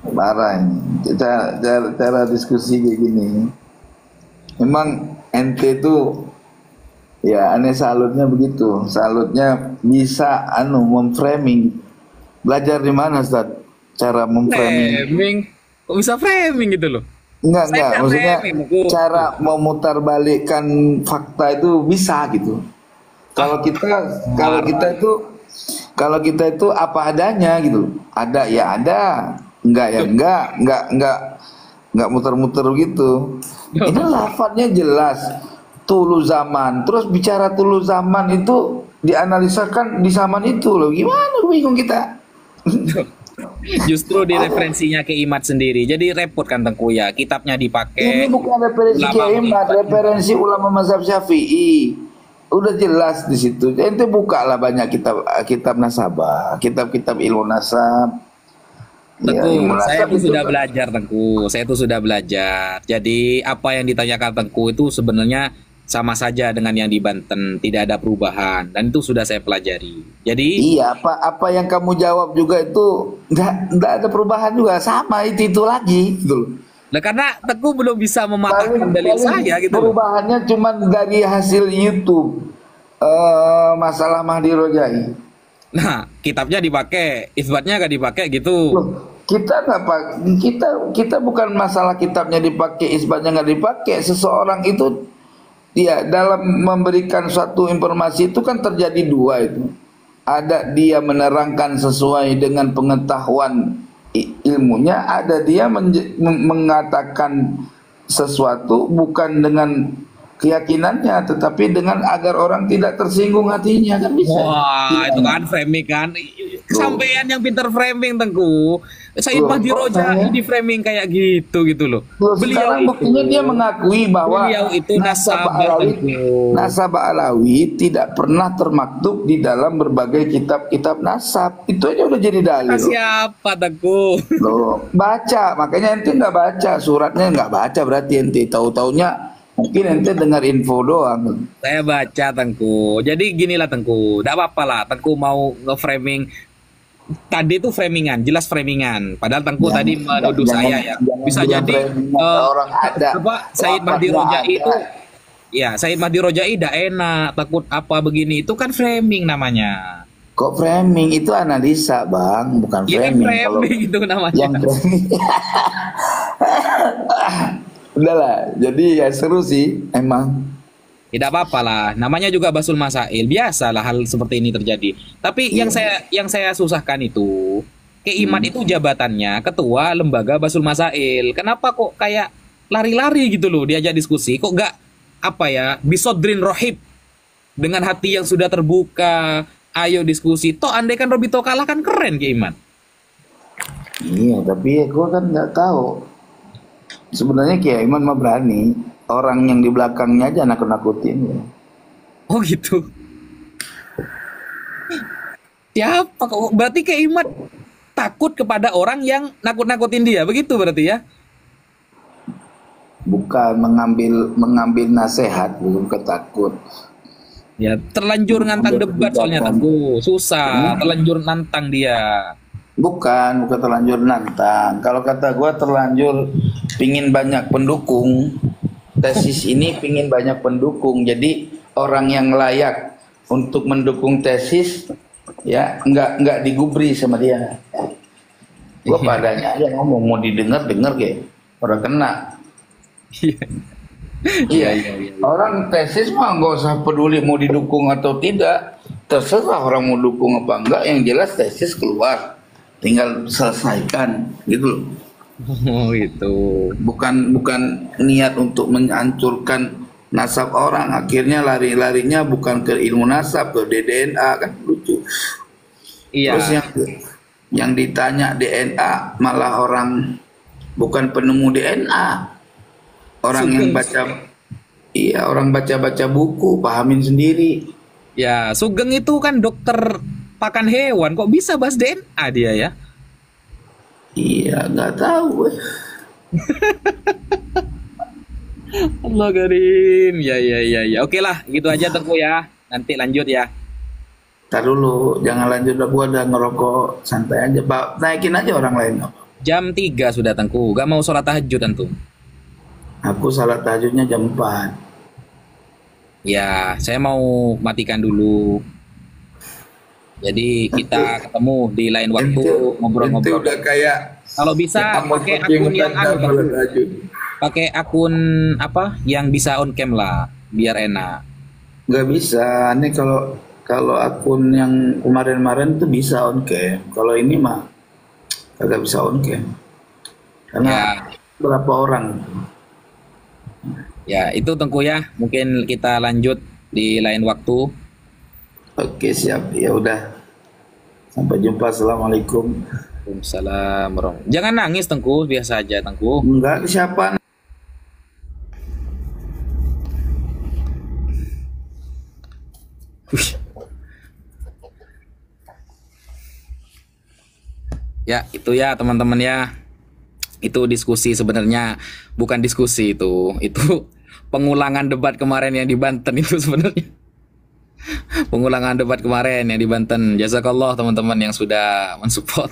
Parah ini. Cara diskusi kayak gini. Memang ente itu ya aneh, salutnya begitu. Salutnya bisa memframing. Belajar di mana Ustaz? Cara memframing. Framing. Kok bisa framing gitu loh? Enggak, Saya nggak maksudnya framing, Tengku. cara memutarbalikkan fakta itu bisa gitu. Kalau kita itu apa adanya gitu. Ada ya ada, enggak ya enggak muter-muter gitu. Ini lafadznya jelas. Tulu zaman. Terus bicara tulu zaman itu dianalisakan di zaman itu loh. Gimana bingung kita? Justru di referensinya ke Imat sendiri. Jadi repot kan Tengku ya. Kitabnya dipakai. Ini bukan referensi ulama Kiai Imad, mengimani. referensi ulama mazhab Syafi'i. Udah jelas di situ. Ente bukalah banyak kitab nasabah, kitab-kitab ilmu nasab. Ya, Tengku, ilmu saya nasab tuh itu sudah kan- belajar Tengku. Saya tuh sudah belajar. Jadi apa yang ditanyakan Tengku itu sebenarnya sama saja dengan yang di Banten, tidak ada perubahan dan itu sudah saya pelajari. Jadi Iya, apa yang kamu jawab juga itu enggak ada perubahan juga, sama itu lagi gitu loh. nah karena Tengku belum bisa mematahkan dalil saya gitu loh. Perubahannya cuma dari hasil YouTube masalah Mahdi Rojai. Nah, kitabnya dipakai, isbatnya gak dipakai gitu. Loh, kita bukan masalah kitabnya dipakai, isbatnya nggak dipakai. Seseorang itu ya dalam memberikan suatu informasi itu kan terjadi dua itu. Ada dia menerangkan sesuai dengan pengetahuan ilmunya, ada dia mengatakan sesuatu bukan dengan keyakinannya tetapi dengan agar orang tidak tersinggung hatinya, kan bisa. Wah, itu kan framing kan. Sampean yang pinter framing Tengku. Said Loh, Mahdi kok Rojai saya? di framing kayak gitu loh. Loh, sekarang buktinya dia mengakui bahwa beliau itu nasabah, Tengku. nasabah Alawi tidak pernah termaktub di dalam berbagai kitab-kitab nasab. Itu aja udah jadi dalil. Siapa Tengku? Loh, baca, makanya ente nggak baca suratnya, nggak baca berarti ente tahu-taunya mungkin ente dengar info doang. Saya baca Tengku. Jadi ginilah Tengku. Tidak apa-apa lah Tengku mau nge-framing. Tadi itu framingan, jelas framingan. Padahal Tengku tadi menuduh saya ya. Bisa bilang jadi framing orang ada. apa Said Mahdi Lafaznya Rojai ada. itu ya Said Mahdi Rojai tidak enak, takut apa begini. Itu kan framing namanya. Kok framing itu analisa, Bang, bukan Ini kan framing. Kalau framing itu namanya. yang framing. Udahlah, jadi ya seru sih emang. Tidak apa-apa lah. Namanya juga Basul Masail. Biasalah hal seperti ini terjadi. Tapi yang saya susahkan itu, Imat itu jabatannya ketua lembaga Basul Masail. Kenapa kok kayak lari-lari gitu loh diajak diskusi? Kok gak apa ya? Bisodrin rohib dengan hati yang sudah terbuka. Ayo diskusi. Toh andai kan Robito kalah kan keren Imat. Iya, tapi gue kan nggak tahu. Sebenarnya Kiai Iman mah berani. Orang yang di belakangnya aja nakut-nakutin ya. Oh gitu. Siapa kok? Berarti Imat takut kepada orang yang nakut-nakutin dia. Begitu berarti ya? Bukan mengambil nasihat, bukan ketakut. Ya, terlanjur ngantang debat soalnya Tengku. Susah, terlanjur nantang dia. Bukan terlanjur nantang. Kalau kata gue terlanjur pingin banyak pendukung. Tesis ini pingin banyak pendukung. Jadi orang yang layak untuk mendukung tesis ya nggak digubri sama dia. Gue padanya aja ngomong, mau didengar kayak orang kena. Iya. Orang tesis mah nggak usah peduli mau didukung atau tidak. Terserah orang mau dukung apa enggak. Yang jelas tesis keluar. Tinggal selesaikan gitu loh. Oh itu. Bukan niat untuk menghancurkan nasab orang. Akhirnya larinya bukan ke ilmu nasab, ke DNA, kan lucu. Iya. Terus yang ditanya DNA malah orang bukan penemu DNA. Orang yang orang baca buku, pahamin sendiri. Ya, Sugeng itu kan dokter pakan hewan, kok bisa bahas DNA dia ya? Iya, nggak tahu. Allah Karim. Ya. Oke lah, gitu aja Tengku ya. Nanti lanjut ya. Ntar dulu, jangan lanjut, gua udah ngerokok, santai aja. Naikin aja orang lain. Jam 3 sudah Tengku. Gak mau sholat tahajud tentu. Aku salat tahajudnya jam 4. Ya, saya mau matikan dulu. Jadi kita ketemu di lain waktu Ente ngobrol-ngobrol. udah kayak Kalau bisa pakai akun yang anu, Tengku. pakai akun apa yang bisa on cam lah, biar enak. Nggak bisa. Ini kalau akun yang kemarin-kemarin tuh bisa on cam. Kalau ini mah kagak bisa on cam. Karena Ya, berapa orang? ya itu Tengku ya. Mungkin kita lanjut di lain waktu. Oke, siap. Ya udah. Sampai jumpa. Assalamualaikum. Waalaikumsalam warahmatullahi. Jangan nangis Tengku, biasa aja Tengku. Enggak, siapa? Wih. Ya, itu ya teman-teman ya. Itu diskusi sebenarnya, bukan diskusi itu. Itu pengulangan debat kemarin yang di Banten itu sebenarnya. Pengulangan debat kemarin yang di Banten. Jazakallah teman-teman yang sudah mensupport.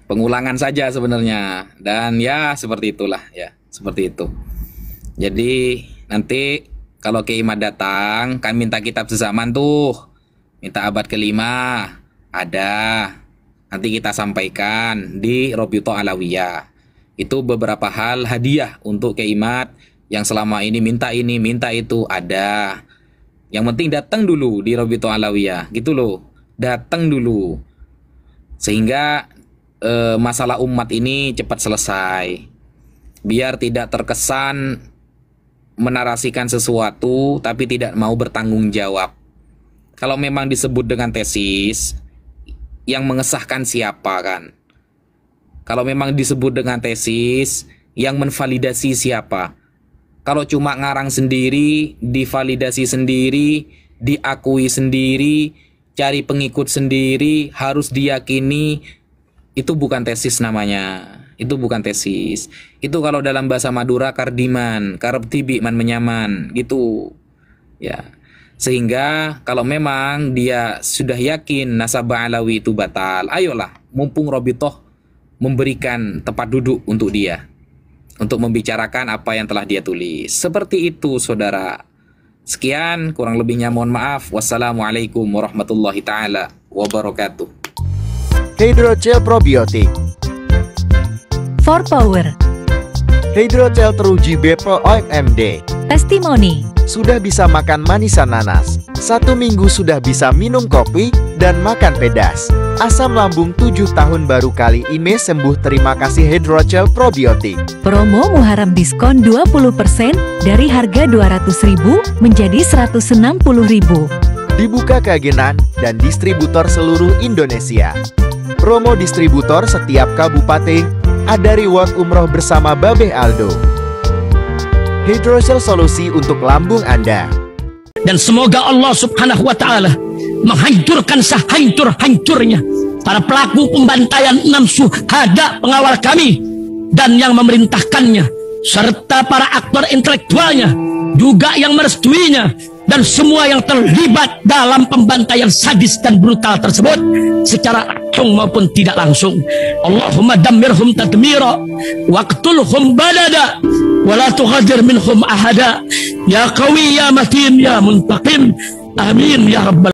Pengulangan saja sebenarnya. Dan ya seperti itulah ya, seperti itu. Jadi nanti kalau Kiai Imad datang kan minta kitab sezaman tuh. Minta abad kelima. Ada. Nanti kita sampaikan di Robito Alawiyah. Itu beberapa hal hadiah untuk Kiai Imad yang selama ini, minta itu ada. Yang penting datang dulu di Robito Alawiyah, gitu loh. Datang dulu. Sehingga masalah umat ini cepat selesai. Biar tidak terkesan menarasikan sesuatu tapi tidak mau bertanggung jawab. Kalau memang disebut dengan tesis, yang mengesahkan siapa kan? Kalau memang disebut dengan tesis, yang menvalidasi siapa? Kalau cuma ngarang sendiri, divalidasi sendiri, diakui sendiri, cari pengikut sendiri, harus diyakini, itu bukan tesis namanya. Itu bukan tesis. Itu kalau dalam bahasa Madura kardiman, karep tibi man menyaman, gitu. Ya. Sehingga kalau memang dia sudah yakin nasabah alawi itu batal, ayolah, mumpung Robitoh memberikan tempat duduk untuk dia, untuk membicarakan apa yang telah dia tulis. Seperti itu saudara. Sekian, kurang lebihnya mohon maaf. Wassalamualaikum warahmatullahi ta'ala wabarakatuh. Hydrogel probiotik. For Power. Hydrogel teruji BPO OMD. Testimoni. Sudah bisa makan manisan nanas. 1 minggu sudah bisa minum kopi dan makan pedas. Asam lambung 7 tahun baru kali ini sembuh. Terima kasih Hydrogel probiotik. Promo Muharram diskon 20% dari harga 200.000 menjadi 160.000. Dibuka keagenan dan distributor seluruh Indonesia. Promo distributor setiap kabupaten. Ada reward umroh bersama Babeh Aldo. Hydrogel solusi untuk lambung Anda. Dan semoga Allah subhanahu wa ta'ala menghancurkan sehancur-hancurnya para pelaku pembantaian 6 syuhada pengawal kami dan yang memerintahkannya, serta para aktor intelektualnya juga yang merestuinya, dan semua yang terlibat dalam pembantaian sadis dan brutal tersebut secara langsung maupun tidak langsung. Allahumma dammirhum tadmira waqtulhum badada wala tughadir minhum ahada ya qawi ya matin ya muntaqim. Amin ya rabbal